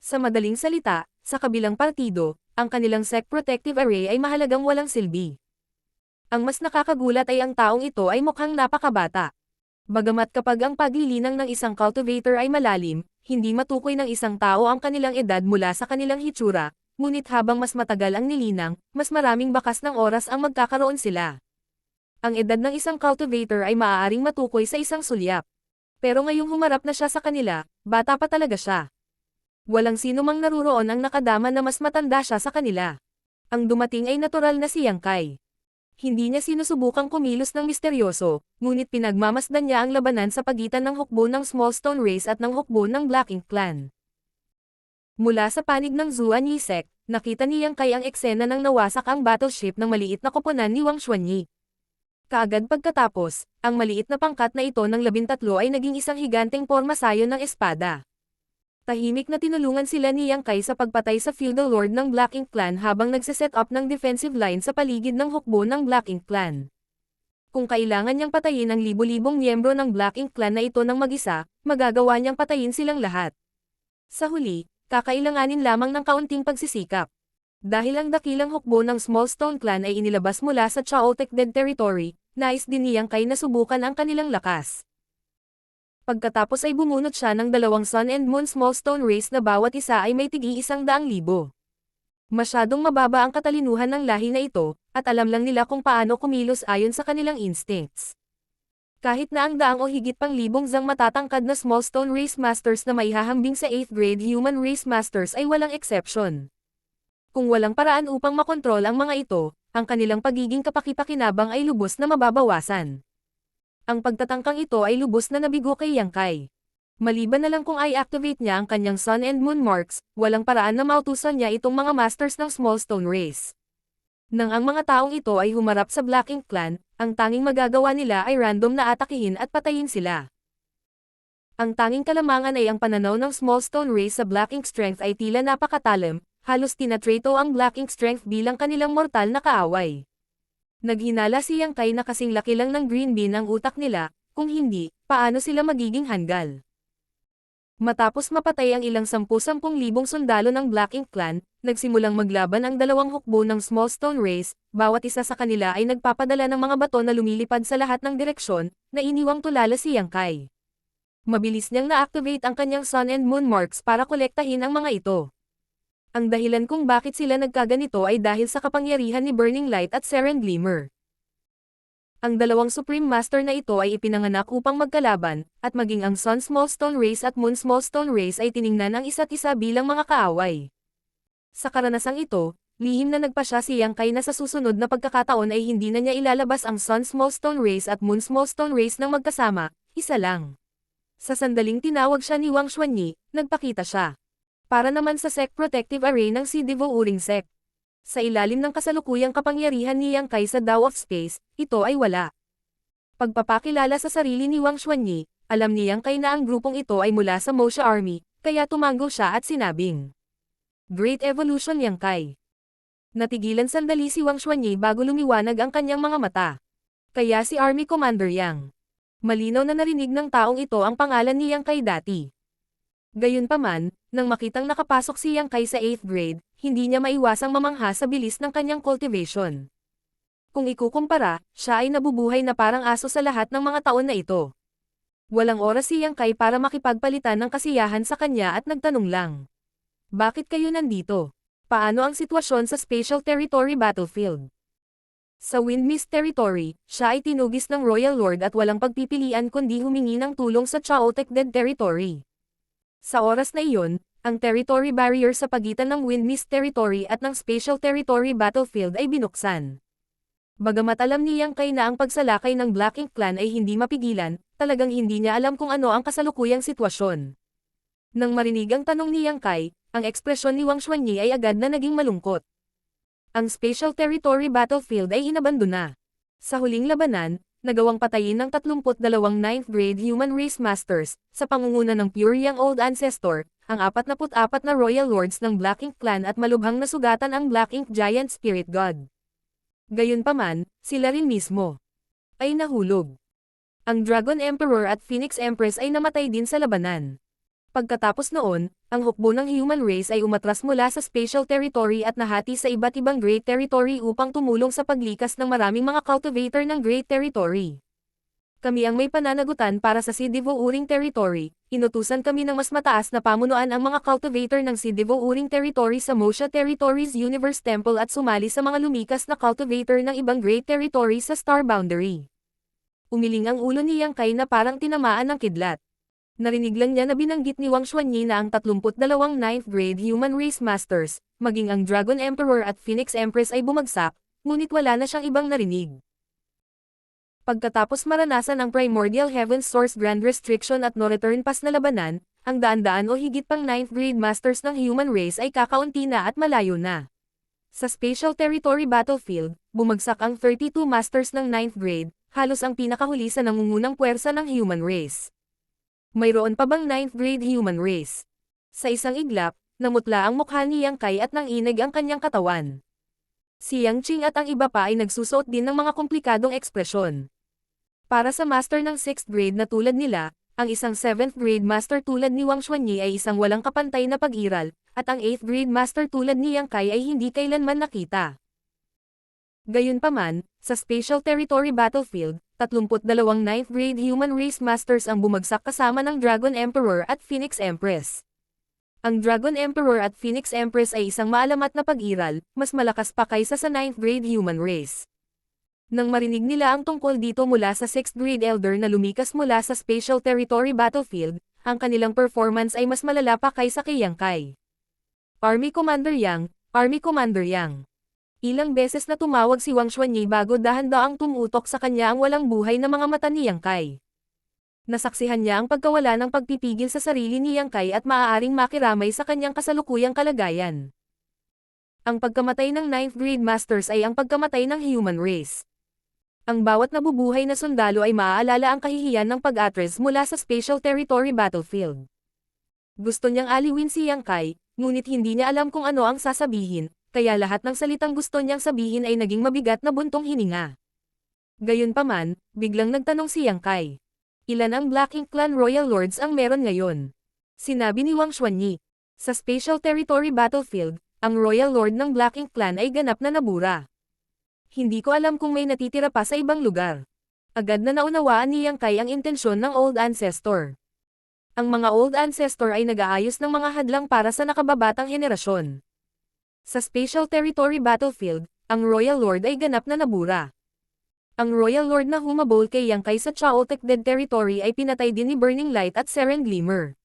Sa madaling salita, sa kabilang partido, ang kanilang Sect Protective Array ay mahalagang walang silbi. Ang mas nakakagulat ay ang taong ito ay mukhang napakabata. Bagamat kapag ang paglilinang ng isang cultivator ay malalim, hindi matukoy ng isang tao ang kanilang edad mula sa kanilang hitsura, ngunit habang mas matagal ang nilinang, mas maraming bakas ng oras ang magkakaroon sila. Ang edad ng isang cultivator ay maaaring matukoy sa isang sulyap. Pero ngayong humarap na siya sa kanila, bata pa talaga siya. Walang sino mang naruroon ang nakadama na mas matanda siya sa kanila. Ang dumating ay natural na si Yang Kai. Hindi niya sinusubukang kumilos ng misteryoso, ngunit pinagmamasdan niya ang labanan sa pagitan ng hukbo ng Smallstone Race at ng hukbo ng Black Ink Clan. Mula sa panig ng Xuanyi Sect, nakita ni Yang Kai ang eksena ng nawasak ang battleship ng maliit na koponan ni Wang Xuanyi. Kaagad pagkatapos, ang maliit na pangkat na ito ng 13 ay naging isang higanteng pormasayon ng espada. Tahimik na tinulungan sila ni Yang Kai sa pagpatay sa feudal lord ng Black Ink Clan habang nagsiset up ng defensive line sa paligid ng hukbo ng Black Ink Clan. Kung kailangan niyang patayin ang libo-libong miyembro ng Black Ink Clan na ito ng mag-isa, magagawa niyang patayin silang lahat. Sa huli, kakailanganin lamang ng kaunting pagsisikap. Dahil ang dakilang hukbo ng Small Stone Clan ay inilabas mula sa Chaotic Dead Territory, nais din ni Yang Kai na subukan ang kanilang lakas. Pagkatapos ay bumunot siya ng 2 Sun and Moon Small Stone Race na bawat isa ay may tig-100,000. Masyadong mababa ang katalinuhan ng lahi na ito, at alam lang nila kung paano kumilos ayon sa kanilang instincts. Kahit na ang daang o higit pang libong zang matatangkad na Small Stone Race Masters na maihahambing sa 8th grade Human Race Masters ay walang exception. Kung walang paraan upang makontrol ang mga ito, ang kanilang pagiging kapaki-pakinabang ay lubos na mababawasan. Ang pagtatangkang ito ay lubos na nabigo kay Yang Kai. Maliban na lang kung i-activate niya ang kanyang Sun and Moon marks, walang paraan na mautusan niya itong mga masters ng Small Stone Race. Nang ang mga taong ito ay humarap sa Black Ink Clan, ang tanging magagawa nila ay random na atakihin at patayin sila. Ang tanging kalamangan ay ang pananaw ng Small Stone Race sa Black Ink Strength ay tila napakatalim, halos tinatrato ang Black Ink Strength bilang kanilang mortal na kaaway. Naghinala si Yang Kai na kasing laki lang ng green bean ang utak nila, kung hindi, paano sila magiging hanggal? Matapos mapatay ang ilang 10,000 sundalo ng Black Ink Clan, nagsimulang maglaban ang 2 hukbo ng Small Stone Race, bawat isa sa kanila ay nagpapadala ng mga bato na lumilipad sa lahat ng direksyon, na iniwang tulala si Yang Kai. Mabilis niyang na-activate ang kanyang Sun and Moon marks para kolektahin ang mga ito. Ang dahilan kung bakit sila nagkaganito ay dahil sa kapangyarihan ni Burning Light at Seren Glimmer. Ang 2 Supreme Master na ito ay ipinanganak upang magkalaban, at maging ang Sun Small Stone Race at Moon Small Stone Race ay tiningnan ang isa't isa bilang mga kaaway. Sa karanasang ito, lihim na nagpasya si Yang Kai na sa susunod na pagkakataon ay hindi na niya ilalabas ang Sun Small Stone Race at Moon Small Stone Race ng magkasama, isa lang. Sa sandaling tinawag siya ni Wang Xuanyi, nagpakita siya. Para naman sa Sect Protective Array ng Si Devo Uring Sect. Sa ilalim ng kasalukuyang kapangyarihan ni Yang Kai sa Dao of Space, ito ay wala. Pagpapakilala sa sarili ni Wang Xuanyi, alam ni Yang Kai na ang grupong ito ay mula sa Mosha Army, kaya tumango siya at sinabing, Great Evolution Yang Kai. Natigilan sandali si Wang Xuanyi bago lumiwanag ang kanyang mga mata. Kaya si Army Commander Yang. Malinaw na narinig ng taong ito ang pangalan ni Yang Kai dati. Gayunpaman, nang makitang nakapasok si Yang Kai sa 8th grade, hindi niya maiwasang mamangha sa bilis ng kanyang cultivation. Kung ikukumpara, siya ay nabubuhay na parang aso sa lahat ng mga taon na ito. Walang oras si Yang Kai para makipagpalitan ng kasiyahan sa kanya at nagtanong lang. Bakit kayo nandito? Paano ang sitwasyon sa Special Territory Battlefield? Sa Wind Mist Territory, siya ay tinugis ng Royal Lord at walang pagpipilian kundi humingi ng tulong sa Chaotic Dead Territory. Sa oras na iyon, ang territory barrier sa pagitan ng Wind Mist Territory at ng Special Territory Battlefield ay binuksan. Bagamat alam ni Yang Kai na ang pagsalakay ng Black Ink Clan ay hindi mapigilan, talagang hindi niya alam kung ano ang kasalukuyang sitwasyon. Nang marinig ang tanong ni Yang Kai, ang ekspresyon ni Wang Xuanyi ay agad na naging malungkot. Ang Special Territory Battlefield ay inabandona. Sa huling labanan, nagawang patayin ng 32 9th grade Human Race Masters, sa pangunguna ng Pure Young Old Ancestor, ang 44 na Royal Lords ng Black Ink Clan at malubhang nasugatan ang Black Ink Giant Spirit God. Gayunpaman, sila rin mismo ay nahulog. Ang Dragon Emperor at Phoenix Empress ay namatay din sa labanan. Pagkatapos noon, ang hukbo ng human race ay umatras mula sa Special Territory at nahati sa iba't ibang Great Territory upang tumulong sa paglikas ng maraming mga cultivator ng Great Territory. Kami ang may pananagutan para sa Si Devo Uring Territory, inutusan kami ng mas mataas na pamunuan ang mga cultivator ng Si Devo Uring Territory sa Mosha Territories Universe Temple at sumali sa mga lumikas na cultivator ng ibang Great Territory sa Star Boundary. Umiling ang ulo ni Yang Kai na parang tinamaan ng kidlat. Narinig lang niya na binanggit ni Wang Xuanyi na ang 32 9th grade Human Race Masters, maging ang Dragon Emperor at Phoenix Empress ay bumagsak, ngunit wala na siyang ibang narinig. Pagkatapos maranasan ang Primordial Heaven's Source Grand Restriction at No Return Pass na labanan, ang daan-daan o higit pang 9th grade Masters ng Human Race ay kakaunti na at malayo na. Sa Special Territory Battlefield, bumagsak ang 32 Masters ng 9th grade, halos ang pinakahuli sa nangungunang puwersa ng human race. Mayroon pa bang 9th grade human race? Sa isang iglap, namutla ang mukha ni Yang Kai at nanginig ang kanyang katawan. Si Yang Qing at ang iba pa ay nagsusuot din ng mga komplikadong ekspresyon. Para sa master ng 6th grade na tulad nila, ang isang 7th grade master tulad ni Wang Xuanyi ay isang walang kapantay na pag-iral, at ang 8th grade master tulad ni Yang Kai ay hindi kailanman nakita. Gayunpaman, sa Spatial Territory Battlefield, 32 9th grade human race masters ang bumagsak kasama ng Dragon Emperor at Phoenix Empress. Ang Dragon Emperor at Phoenix Empress ay isang maalamat na pag-iral, mas malakas pa kaysa sa 9th grade human race. Nang marinig nila ang tungkol dito mula sa 6th grade elder na lumikas mula sa Spatial Territory Battlefield, ang kanilang performance ay mas malala pa kaysa kay Yang Kai. Army Commander Yang, Army Commander Yang. Ilang beses na tumawag si Wang Xuanyi bago dahan-daang tumutok sa kanya ang walang buhay na mga mata ni Yang Kai. Nasaksihan niya ang pagkawala ng pagpipigil sa sarili ni Yang Kai at maaaring makiramay sa kanyang kasalukuyang kalagayan. Ang pagkamatay ng 9th grade masters ay ang pagkamatay ng human race. Ang bawat nabubuhay na sundalo ay maaalala ang kahihiyan ng pag-atres mula sa Spatial Territory Battlefield. Gusto niyang aliwin si Yang Kai, ngunit hindi niya alam kung ano ang sasabihin, kaya lahat ng salitang gusto niyang sabihin ay naging mabigat na buntong hininga. Gayunpaman, biglang nagtanong si Yang Kai. Ilan ang Black Ink Clan Royal Lords ang meron ngayon? Sinabi ni Wang Xuanyi. Sa Spatial Territory Battlefield, ang Royal Lord ng Black Ink Clan ay ganap na nabura. Hindi ko alam kung may natitira pa sa ibang lugar. Agad na naunawaan ni Yang Kai ang intensyon ng Old Ancestor. Ang mga Old Ancestor ay nag-aayos ng mga hadlang para sa nakababatang henerasyon. Sa Spatial Territory Battlefield, ang Royal Lord ay ganap na nabura. Ang Royal Lord na humabol kay Yang Kai sa Chaotic Dead Territory ay pinatay din ni Burning Light at Seren Glimmer.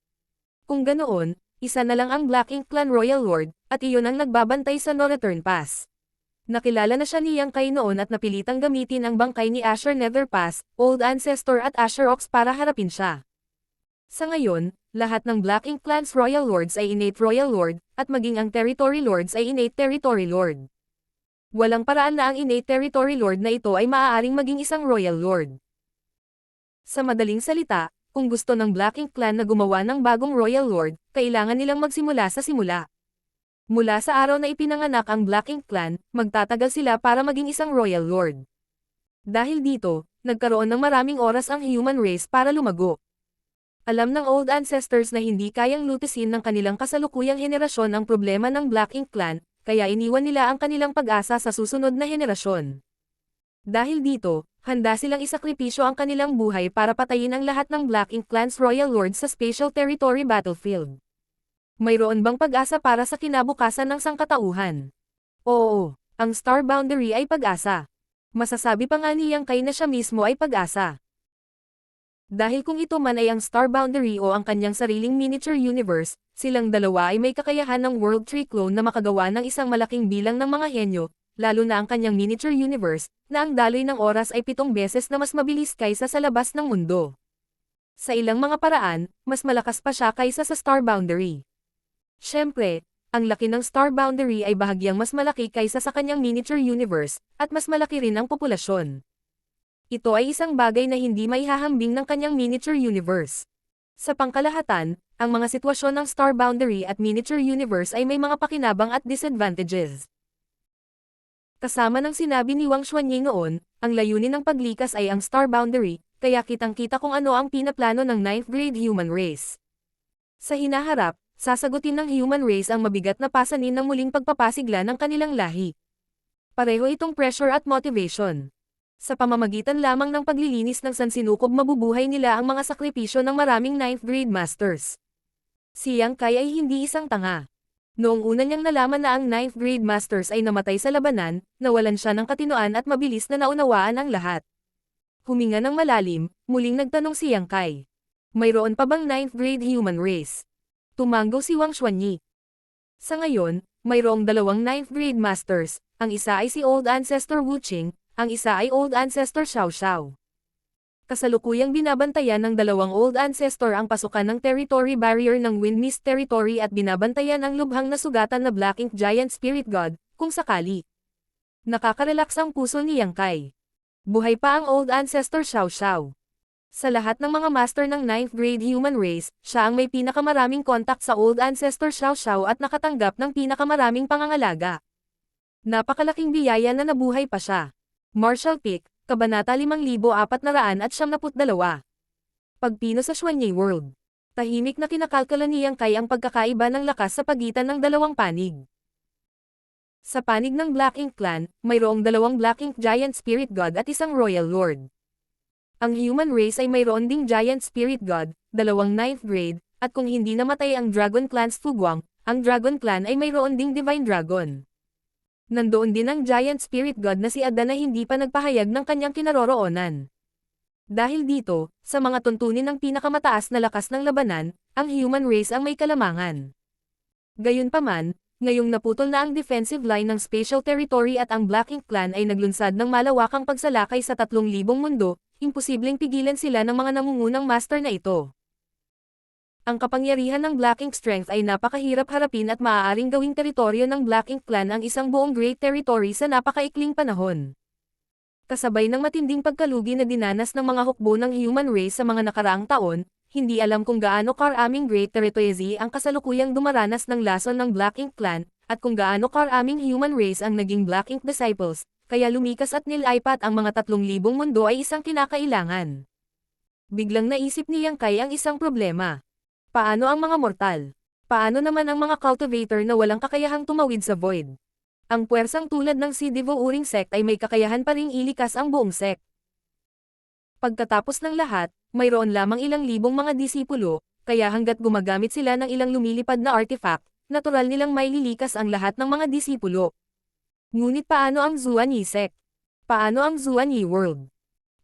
Kung ganoon, isa na lang ang Black Ink Clan Royal Lord, at iyon ang nagbabantay sa No Return Pass. Nakilala na siya ni Yang Kai noon at napilitang gamitin ang bangkay ni Asher Nether Pass, Old Ancestor at Asher Ox para harapin siya. Sa ngayon, lahat ng Black Ink Clan's Royal Lords ay innate Royal Lord, at maging ang Territory Lords ay innate Territory Lord. Walang paraan na ang innate Territory Lord na ito ay maaaring maging isang Royal Lord. Sa madaling salita, kung gusto ng Black Ink Clan na gumawa ng bagong Royal Lord, kailangan nilang magsimula sa simula. Mula sa araw na ipinanganak ang Black Ink Clan, magtatagal sila para maging isang Royal Lord. Dahil dito, nagkaroon ng maraming oras ang human race para lumago. Alam ng Old Ancestors na hindi kayang lutisin ng kanilang kasalukuyang henerasyon ang problema ng Black Ink Clan, kaya iniwan nila ang kanilang pag-asa sa susunod na henerasyon. Dahil dito, handa silang isakripisyo ang kanilang buhay para patayin ang lahat ng Black Ink Clan's Royal Lords sa Spatial Territory Battlefield. Mayroon bang pag-asa para sa kinabukasan ng sangkatauhan? Oo, ang Star Boundary ay pag-asa. Masasabi pa nga ni Yang Kai na siya mismo ay pag-asa. Dahil kung ito man ay ang Star Boundary o ang kanyang sariling miniature universe, silang dalawa ay may kakayahan ng World Tree Clone na makagawa ng isang malaking bilang ng mga henyo, lalo na ang kanyang miniature universe, na ang daloy ng oras ay 7 beses na mas mabilis kaysa sa labas ng mundo. Sa ilang mga paraan, mas malakas pa siya kaysa sa Star Boundary. Siyempre, ang laki ng Star Boundary ay bahagyang mas malaki kaysa sa kanyang miniature universe, at mas malaki rin ang populasyon. Ito ay isang bagay na hindi maihahambing ng kanyang miniature universe. Sa pangkalahatan, ang mga sitwasyon ng Star Boundary at miniature universe ay may mga pakinabang at disadvantages. Kasama ng sinabi ni Wang Xuanyi noon, ang layunin ng paglikas ay ang Star Boundary, kaya kitang-kita kung ano ang pinaplano ng 9th grade human race. Sa hinaharap, sasagutin ng human race ang mabigat na pasanin ng muling pagpapasigla ng kanilang lahi. Pareho itong pressure at motivation. Sa pamamagitan lamang ng paglilinis ng sansinukob mabubuhay nila ang mga sakripisyo ng maraming 9th grade masters. Si Yang Kai ay hindi isang tanga. Noong una niyang nalaman na ang 9th grade masters ay namatay sa labanan, nawalan siya ng katinoan at mabilis na naunawaan ang lahat. Huminga ng malalim, muling nagtanong si Yang Kai. Mayroon pa bang 9th grade human race? Tumango si Wang Xuanyi. Sa ngayon, mayroong 2 9th grade masters, ang isa ay si Old Ancestor Wu Qing, ang isa ay Old Ancestor Xiao Xiao. Kasalukuyang binabantayan ng 2 Old Ancestor ang pasukan ng territory barrier ng Wind Mist Territory at binabantayan ang lubhang na sugatan na Black Ink Giant Spirit God, kung sakali. Nakakarelax ang puso ni Yang Kai. Buhay pa ang Old Ancestor Xiao Xiao. Sa lahat ng mga master ng 9th grade human race, siya ang may pinakamaraming kontak sa Old Ancestor Xiao Xiao at nakatanggap ng pinakamaraming pangangalaga. Napakalaking biyaya na nabuhay pa siya. Martial Peak, Kabanata 5472. Pagpino sa Xuanye World. Tahimik na kinakalkala ni Yang Kai ang pagkakaiba ng lakas sa pagitan ng dalawang panig. Sa panig ng Black Ink Clan, mayroong dalawang Black Ink Giant Spirit God at isang Royal Lord. Ang human race ay mayroon ding Giant Spirit God, dalawang 9th grade, at kung hindi namatay ang Dragon Clan's Fuguang, ang Dragon Clan ay mayroon ding Divine Dragon. Nandoon din ang Giant Spirit God na si Ada na hindi pa nagpahayag ng kanyang kinaroroonan. Dahil dito, sa mga tuntunin ng pinakamataas na lakas ng labanan, ang human race ang may kalamangan. Gayunpaman, ngayong naputol na ang defensive line ng Spatial Territory at ang Black Ink Clan ay naglunsad ng malawakang pagsalakay sa 3,000 mundo, imposibleng pigilan sila ng mga nangungunang master na ito. Ang kapangyarihan ng Black Ink Strength ay napakahirap harapin at maaaring gawing teritoryo ng Black Ink Clan ang isang buong Great Territory sa napakaikling panahon. Kasabay ng matinding pagkalugi na dinanas ng mga hukbo ng human race sa mga nakaraang taon, hindi alam kung gaano karaming Great Territory ang kasalukuyang dumaranas ng lason ng Black Ink Clan, at kung gaano karaming human race ang naging Black Ink Disciples, kaya lumikas at nilipat ang mga 3,000 mundo ay isang kinakailangan. Biglang naisip ni Yang Kai ang isang problema. Paano ang mga mortal? Paano naman ang mga cultivator na walang kakayahang tumawid sa void? Ang puwersang tulad ng si Divo Uring Sect ay may kakayahan pa ring ilikas ang buong sect. Pagkatapos ng lahat, mayroon lamang ilang libong mga disipulo, kaya hanggat gumagamit sila ng ilang lumilipad na artifact, natural nilang maililikas ang lahat ng mga disipulo. Ngunit paano ang Xuanyi Sect? Paano ang Xuanyi World?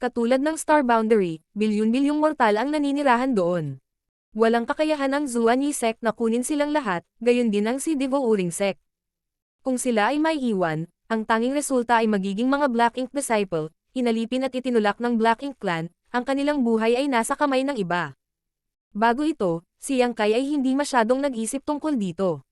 Katulad ng Star Boundary, bilyon-bilyong mortal ang naninirahan doon. Walang kakayahan ang Xuanyi Sect na kunin silang lahat, gayon din ang si Divo Uring Sect. Kung sila ay may iwan, ang tanging resulta ay magiging mga Black Ink Disciple, inalipin at itinulak ng Black Ink Clan, ang kanilang buhay ay nasa kamay ng iba. Bago ito, si Yang Kai ay hindi masyadong nag-isip tungkol dito.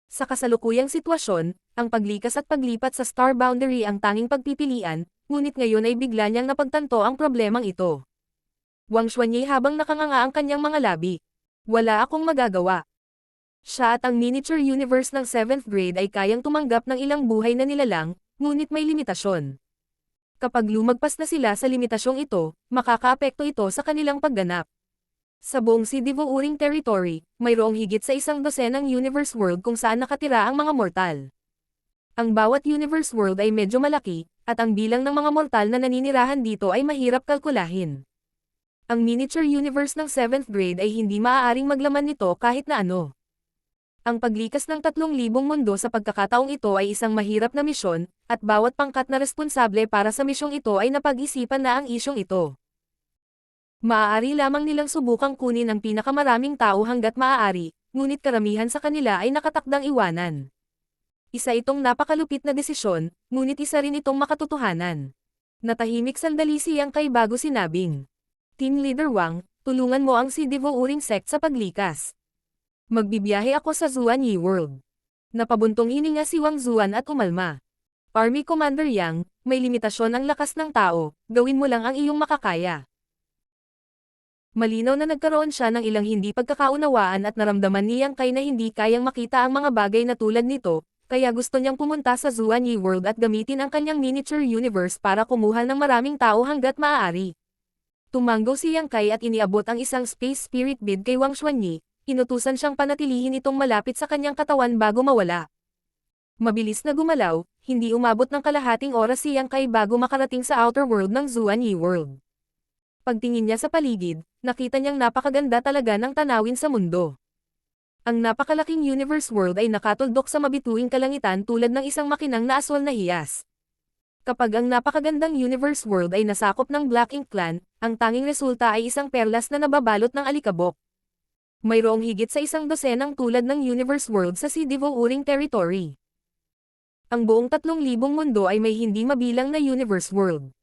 Sa kasalukuyang sitwasyon, ang paglikas at paglipat sa Star Boundary ang tanging pagpipilian, ngunit ngayon ay bigla niyang napagtanto ang problemang ito. Wang Xuanye habang nakanganga ang kanyang mga labi. Wala akong magagawa. Siya at ang miniature universe ng 7th grade ay kayang tumanggap ng ilang buhay na nilalang, ngunit may limitasyon. Kapag lumagpas na sila sa limitasyong ito, makakaapekto ito sa kanilang pagganap. Sa buong si Divo Uring Territory, mayroong higit sa 100 universe world kung saan nakatira ang mga mortal. Ang bawat universe world ay medyo malaki, at ang bilang ng mga mortal na naninirahan dito ay mahirap kalkulahin. Ang miniature universe ng 7th grade ay hindi maaaring maglaman nito kahit na ano. Ang paglikas ng 3,000 mundo sa pagkakataong ito ay isang mahirap na misyon, at bawat pangkat na responsable para sa misyong ito ay napag-isipan na ang isyong ito. Maaari lamang nilang subukang kunin ang pinakamaraming tao hanggat maaari, ngunit karamihan sa kanila ay nakatakdang iwanan. Isa itong napakalupit na desisyon, ngunit isa rin itong makatotohanan. Natahimik sandali si Yang Kai bago sinabing, Team Leader Wang, tulungan mo ang si Divo Uring Sect sa paglikas. Magbibiyahe ako sa Xuanyi World. Napabuntong hininga si Wang Zuan at umalma. Army Commander Yang, may limitasyon ang lakas ng tao, gawin mo lang ang iyong makakaya. Malinaw na nagkaroon siya ng ilang hindi pagkakaunawaan at naramdaman ni Yang Kai na hindi kayang makita ang mga bagay na tulad nito, kaya gusto niyang pumunta sa Xuanyi World at gamitin ang kanyang miniature universe para kumuha ng maraming tao hanggat maaari. Tumanggo si Yang Kai at iniabot ang isang Space Spirit Bead kay Wang Xuanyi. Inutusan siyang panatilihin itong malapit sa kanyang katawan bago mawala. Mabilis na gumalaw, hindi umabot ng kalahating oras si Yang Kai bago makarating sa outer world ng Xuanyi World. Pagtingin niya sa paligid, nakita niyang napakaganda talaga ng tanawin sa mundo. Ang napakalaking universe world ay nakatuldok sa mabituing kalangitan tulad ng isang makinang na aswal na hiyas. Kapag ang napakagandang universe world ay nasakop ng Black Ink Clan, ang tanging resulta ay isang perlas na nababalot ng alikabok. Mayroong higit sa 100 tulad ng universe world sa si Divo Uring Territory. Ang buong 3,000 mundo ay may hindi mabilang na universe world.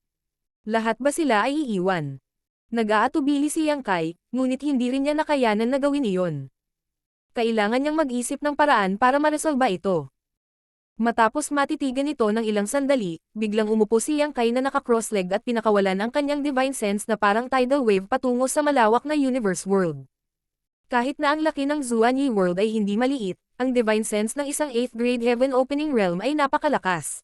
Lahat ba sila ay iiwan? Nag-aatubili si Yang Kai, ngunit hindi rin niya nakayanan na gawin iyon. Kailangan niyang mag-isip ng paraan para maresolba ito. Matapos matitigan ito ng ilang sandali, biglang umupo si Yang Kai na naka-cross-leg at pinakawalan ang kanyang divine sense na parang tidal wave patungo sa malawak na universe world. Kahit na ang laki ng Zuan-Yi World ay hindi maliit, ang divine sense ng isang 8th grade heaven opening realm ay napakalakas.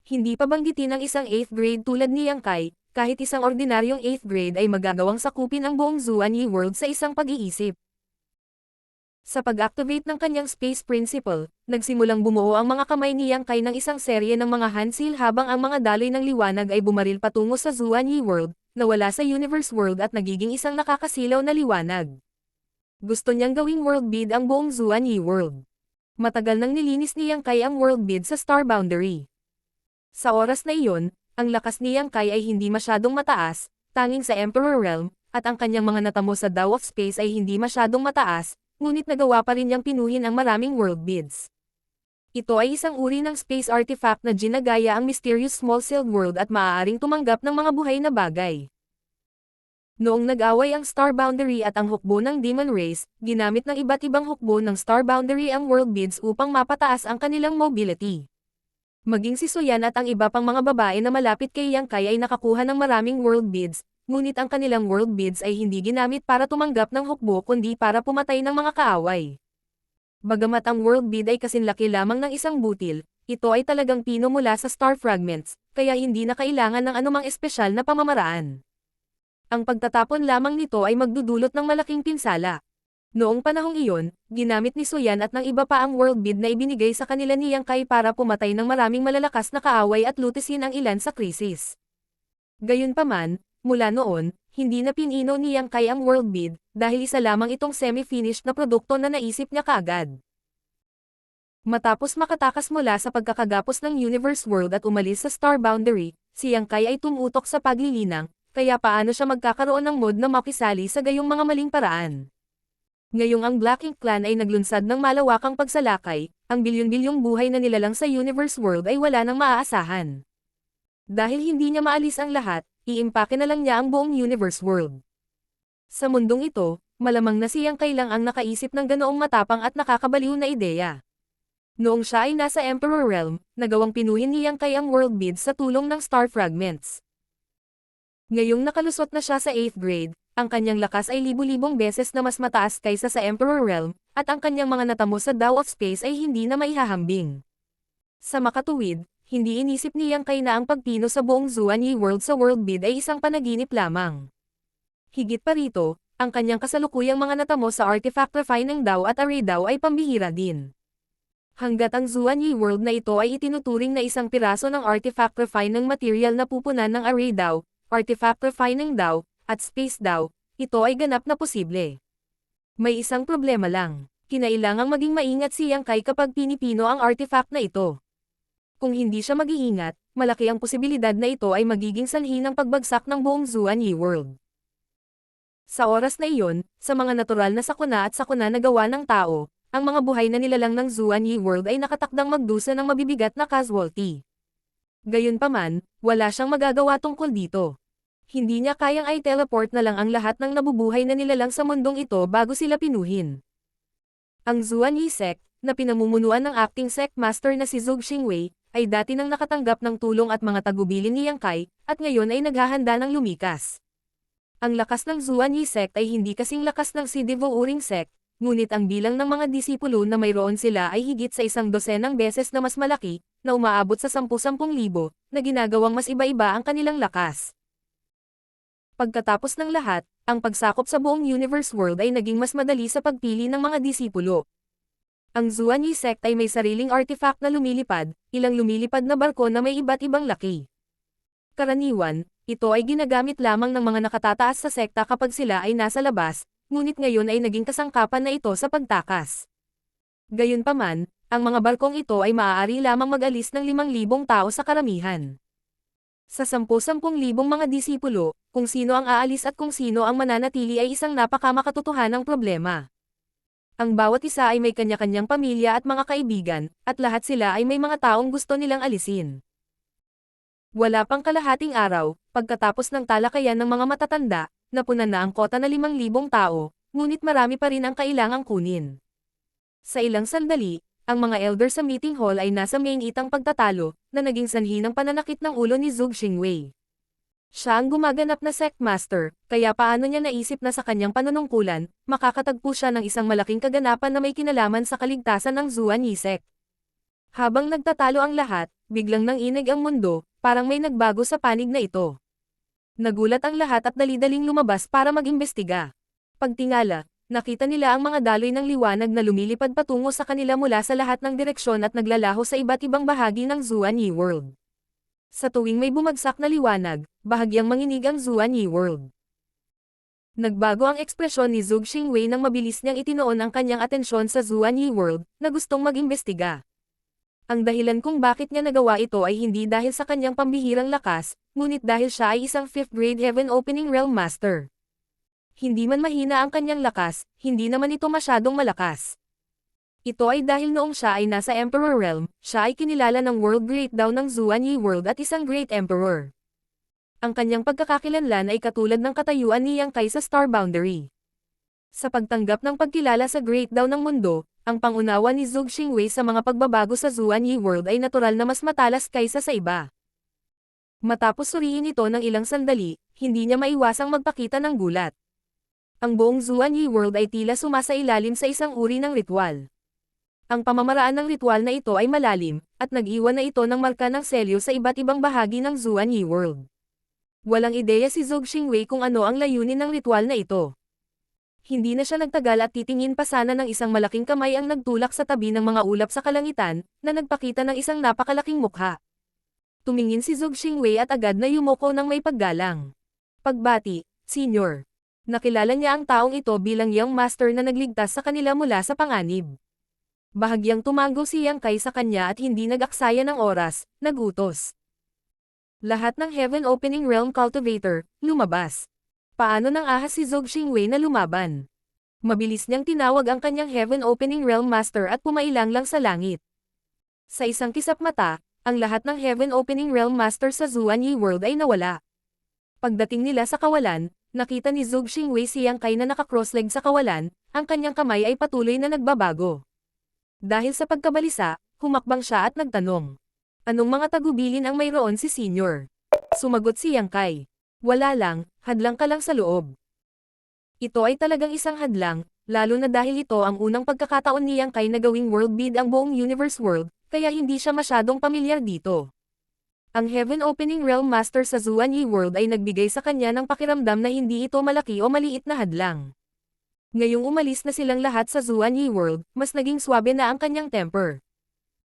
Hindi pa banggitin ang isang 8th grade tulad ni Yang Kai, kahit isang ordinaryong 8th grade ay magagawang sakupin ang buong Zuan-Yi World sa isang pag-iisip. Sa pag-activate ng kanyang space principle, nagsimulang bumuo ang mga kamay ni Yang Kai ng isang serye ng mga handsil habang ang mga daloy ng liwanag ay bumaril patungo sa Zuan-Yi World, nawala sa Universe World at nagiging isang nakakasilaw na liwanag. Gusto niyang gawing world bid ang buong Zuan-Yi World. Matagal nang nilinis ni Yang Kai ang world bid sa star boundary. Sa oras na iyon, ang lakas ni Yang Kai ay hindi masyadong mataas, tanging sa Emperor Realm, at ang kanyang mga natamo sa Dao of Space ay hindi masyadong mataas, ngunit nagawa pa rin niyang pinuhin ang maraming world bids. Ito ay isang uri ng space artifact na ginagaya ang mysterious small-celled world at maaaring tumanggap ng mga buhay na bagay. Noong nag-away ang Star Boundary at ang hukbo ng Demon Race, ginamit ng iba't ibang hukbo ng Star Boundary ang world bids upang mapataas ang kanilang mobility. Maging si Soyan at ang iba pang mga babae na malapit kay Yang Kai ay nakakuha ng maraming world bids, ngunit ang kanilang world bids ay hindi ginamit para tumanggap ng hukbo kundi para pumatay ng mga kaaway. Bagamat ang world bid ay kasinlaki lamang ng isang butil, ito ay talagang pino mula sa star fragments, kaya hindi na kailangan ng anumang espesyal na pamamaraan. Ang pagtatapon lamang nito ay magdudulot ng malaking pinsala. Noong panahong iyon, ginamit ni Soyan at ng iba pa ang world bid na ibinigay sa kanila ni Yang Kai para pumatay ng maraming malalakas na kaaway at lutisin ang ilan sa krisis. Gayunpaman, mula noon, hindi na pinino ni Yang Kai ang world bid, dahil isa lamang itong semi-finished na produkto na naisip niya kaagad. Matapos makatakas mula sa pagkakagapos ng Universe World at umalis sa Star Boundary, si Yang Kai ay tumutok sa paglilinang, kaya paano siya magkakaroon ng mode na makisali sa gayong mga maling paraan. Ngayong ang Black Ink Clan ay naglunsad ng malawakang pagsalakay, ang bilyon-bilyong buhay na nilalang sa Universe World ay wala nang maaasahan. Dahil hindi niya maalis ang lahat, iimpake na lang niya ang buong Universe World. Sa mundong ito, malamang na si Yang Kai lang ang nakaisip ng ganoong matapang at nakakabaliw na ideya. Noong siya ay nasa Emperor Realm, nagawang pinuhin ni Yang Kai ang world bid sa tulong ng star fragments. Ngayong nakalusot na siya sa 8th grade, ang kanyang lakas ay libu-libong beses na mas mataas kaysa sa Emperor Realm, at ang kanyang mga natamo sa Dao of Space ay hindi na maihahambing. Sa makatuwid, hindi inisip ni Yang Kai na ang pagpino sa buong Zuan-Yi World sa world bid ay isang panaginip lamang. Higit pa rito, ang kanyang kasalukuyang mga natamo sa Artifact Refining Dao at Array Dao ay pambihira din. Hanggat ang Zuan-Yi World na ito ay itinuturing na isang piraso ng Artifact Refining Material na pupunan ng Array Dao, Artifact Refining Dao, at Space Dao, ito ay ganap na posible. May isang problema lang, kinailangang maging maingat si Yang Kai kapag pinipino ang artifact na ito. Kung hindi siya mag-iingat, malaki ang posibilidad na ito ay magiging sanhi ng pagbagsak ng buong Zuan-Yi World. Sa oras na iyon, sa mga natural na sakuna at sakuna na gawa ng tao, ang mga buhay na nilalang ng Zuan-Yi World ay nakatakdang magdusa ng mabibigat na casualty. Gayunpaman, wala siyang magagawa tungkol dito. Hindi niya kayang i-teleport na lang ang lahat ng nabubuhay na nilalang sa mundong ito bago sila pinuhin. Ang Zuan-Yi Sect, na pinamumunuan ng acting sect master na si Zhou Xingwei, ay dati nang nakatanggap ng tulong at mga tagubilin ni Yang Kai, at ngayon ay naghahanda ng lumikas. Ang lakas ng Zuan-Yi Sect ay hindi kasing lakas ng si Devo-uring Sect, ngunit ang bilang ng mga disipulo na mayroon sila ay higit sa 100 beses na mas malaki, na umaabot sa 10,000 libo, na ginagawang mas iba-iba ang kanilang lakas. Pagkatapos ng lahat, ang pagsakop sa buong Universe World ay naging mas madali sa pagpili ng mga disipulo. Ang Zuan-Yi Sect ay may sariling artifact na lumilipad, ilang lumilipad na barko na may iba't ibang laki. Karaniwan, ito ay ginagamit lamang ng mga nakatataas sa sekta kapag sila ay nasa labas, ngunit ngayon ay naging kasangkapan na ito sa pagtakas. Gayunpaman, ang mga barkong ito ay maaari lamang mag-alis ng 5,000 tao sa karamihan. Sa 10,000 mga disipulo, kung sino ang aalis at kung sino ang mananatili ay isang napakamakatotohanang problema. Ang bawat isa ay may kanya-kanyang pamilya at mga kaibigan, at lahat sila ay may mga taong gusto nilang alisin. Wala pang kalahating araw, pagkatapos ng talakayan ng mga matatanda, napunan na ang kota na 5,000 tao, ngunit marami pa rin ang kailangang kunin. Sa ilang sandali, ang mga elder sa meeting hall ay nasa main-itang pagtatalo, na naging sanhi ng pananakit ng ulo ni Zhuge Xingwei. Siya ang gumaganap na sect master, kaya paano niya naisip na sa kanyang panunungkulan, makakatagpo siya ng isang malaking kaganapan na may kinalaman sa kaligtasan ng Zuan Yi sect. Habang nagtatalo ang lahat, biglang nanginig ang mundo, parang may nagbago sa panig na ito. Nagulat ang lahat at dali-daling lumabas para mag-imbestiga. Pagtingala, nakita nila ang mga daloy ng liwanag na lumilipad patungo sa kanila mula sa lahat ng direksyon at naglalaho sa iba't ibang bahagi ng Zuan Yi World. Sa tuwing may bumagsak na liwanag, bahagyang manginig ang Zuan Yi World. Nagbago ang ekspresyon ni Zhuge Xingwei nang mabilis niyang itinoon ang kanyang atensyon sa Zuan Yi World, na gustong mag-imbestiga. Ang dahilan kung bakit niya nagawa ito ay hindi dahil sa kanyang pambihirang lakas, ngunit dahil siya ay isang 5th grade Heaven Opening Realm Master. Hindi man mahina ang kanyang lakas, hindi naman ito masyadong malakas. Ito ay dahil noong siya ay nasa Emperor Realm, siya ay kinilala ng World Great Daw ng Zuan Yi World at isang Great Emperor. Ang kanyang pagkakakilanlan ay katulad ng katayuan ni Yang Kai sa Star Boundary. Sa pagtanggap ng pagkilala sa Great Daw ng mundo, ang pangunawa ni Zhuge Xingwei sa mga pagbabago sa Zuan Yi World ay natural na mas matalas kaysa sa iba. Matapos suriin ito ng ilang sandali, hindi niya maiwasang magpakita ng gulat. Ang buong Zuan Yi World ay tila sumasailalim sa isang uri ng ritual. Ang pamamaraan ng ritual na ito ay malalim, at nag-iwan na ito ng marka ng selyo sa iba't ibang bahagi ng Zuan Yi World. Walang ideya si Zhuge Xingwei kung ano ang layunin ng ritual na ito. Hindi na siya nagtagal at titingin pa sana ng isang malaking kamay ang nagtulak sa tabi ng mga ulap sa kalangitan, na nagpakita ng isang napakalaking mukha. Tumingin si Zhuge Xingwei at agad na yumuko ng may paggalang. Pagbati, Senior. Nakilala niya ang taong ito bilang Young Master na nagligtas sa kanila mula sa panganib. Bahagyang tumango si Yang Kai sa kanya at hindi nag-aksaya ng oras, nagutos. Lahat ng Heaven Opening Realm Cultivator, lumabas. Paano nang ahas si Zhuge Xingwei na lumaban? Mabilis niyang tinawag ang kanyang Heaven Opening Realm Master at pumailang lang sa langit. Sa isang kisap mata, ang lahat ng Heaven Opening Realm Master sa Zuan Yi World ay nawala. Pagdating nila sa kawalan, nakita ni Zhuge Xingwei si Yang Kai na naka-crossleg sa kawalan, ang kanyang kamay ay patuloy na nagbabago. Dahil sa pagkabalisa, humakbang siya at nagtanong. Anong mga tagubilin ang mayroon si Senior? Sumagot si Yang Kai. Wala lang, hadlang ka lang sa loob. Ito ay talagang isang hadlang, lalo na dahil ito ang unang pagkakataon ni Yang Kai na gawing world bid ang buong universe world, kaya hindi siya masyadong pamilyar dito. Ang Heaven Opening Realm Master sa Zuan Yi World ay nagbigay sa kanya ng pakiramdam na hindi ito malaki o maliit na hadlang. Ngayong umalis na silang lahat sa Zuan Yi World, mas naging swabe na ang kanyang temper.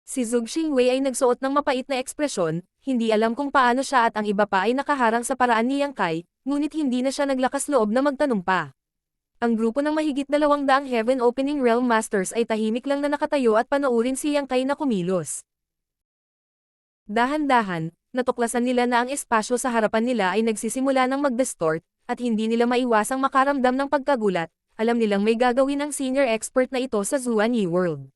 Si Zhuge Xingwei ay nagsuot ng mapait na ekspresyon, hindi alam kung paano siya at ang iba pa ay nakaharang sa paraan ni Yang Kai, ngunit hindi na siya naglakas loob na magtanong pa. Ang grupo ng mahigit 200 Heaven Opening Realm Masters ay tahimik lang na nakatayo at panoorin si Yang Kai na kumilos. Dahan-dahan, natuklasan nila na ang espasyo sa harapan nila ay nagsisimula ng mag-distort, at hindi nila maiwasang makaramdam ng pagkagulat. Alam nilang may gagawin ang senior expert na ito sa Zuan Yi World.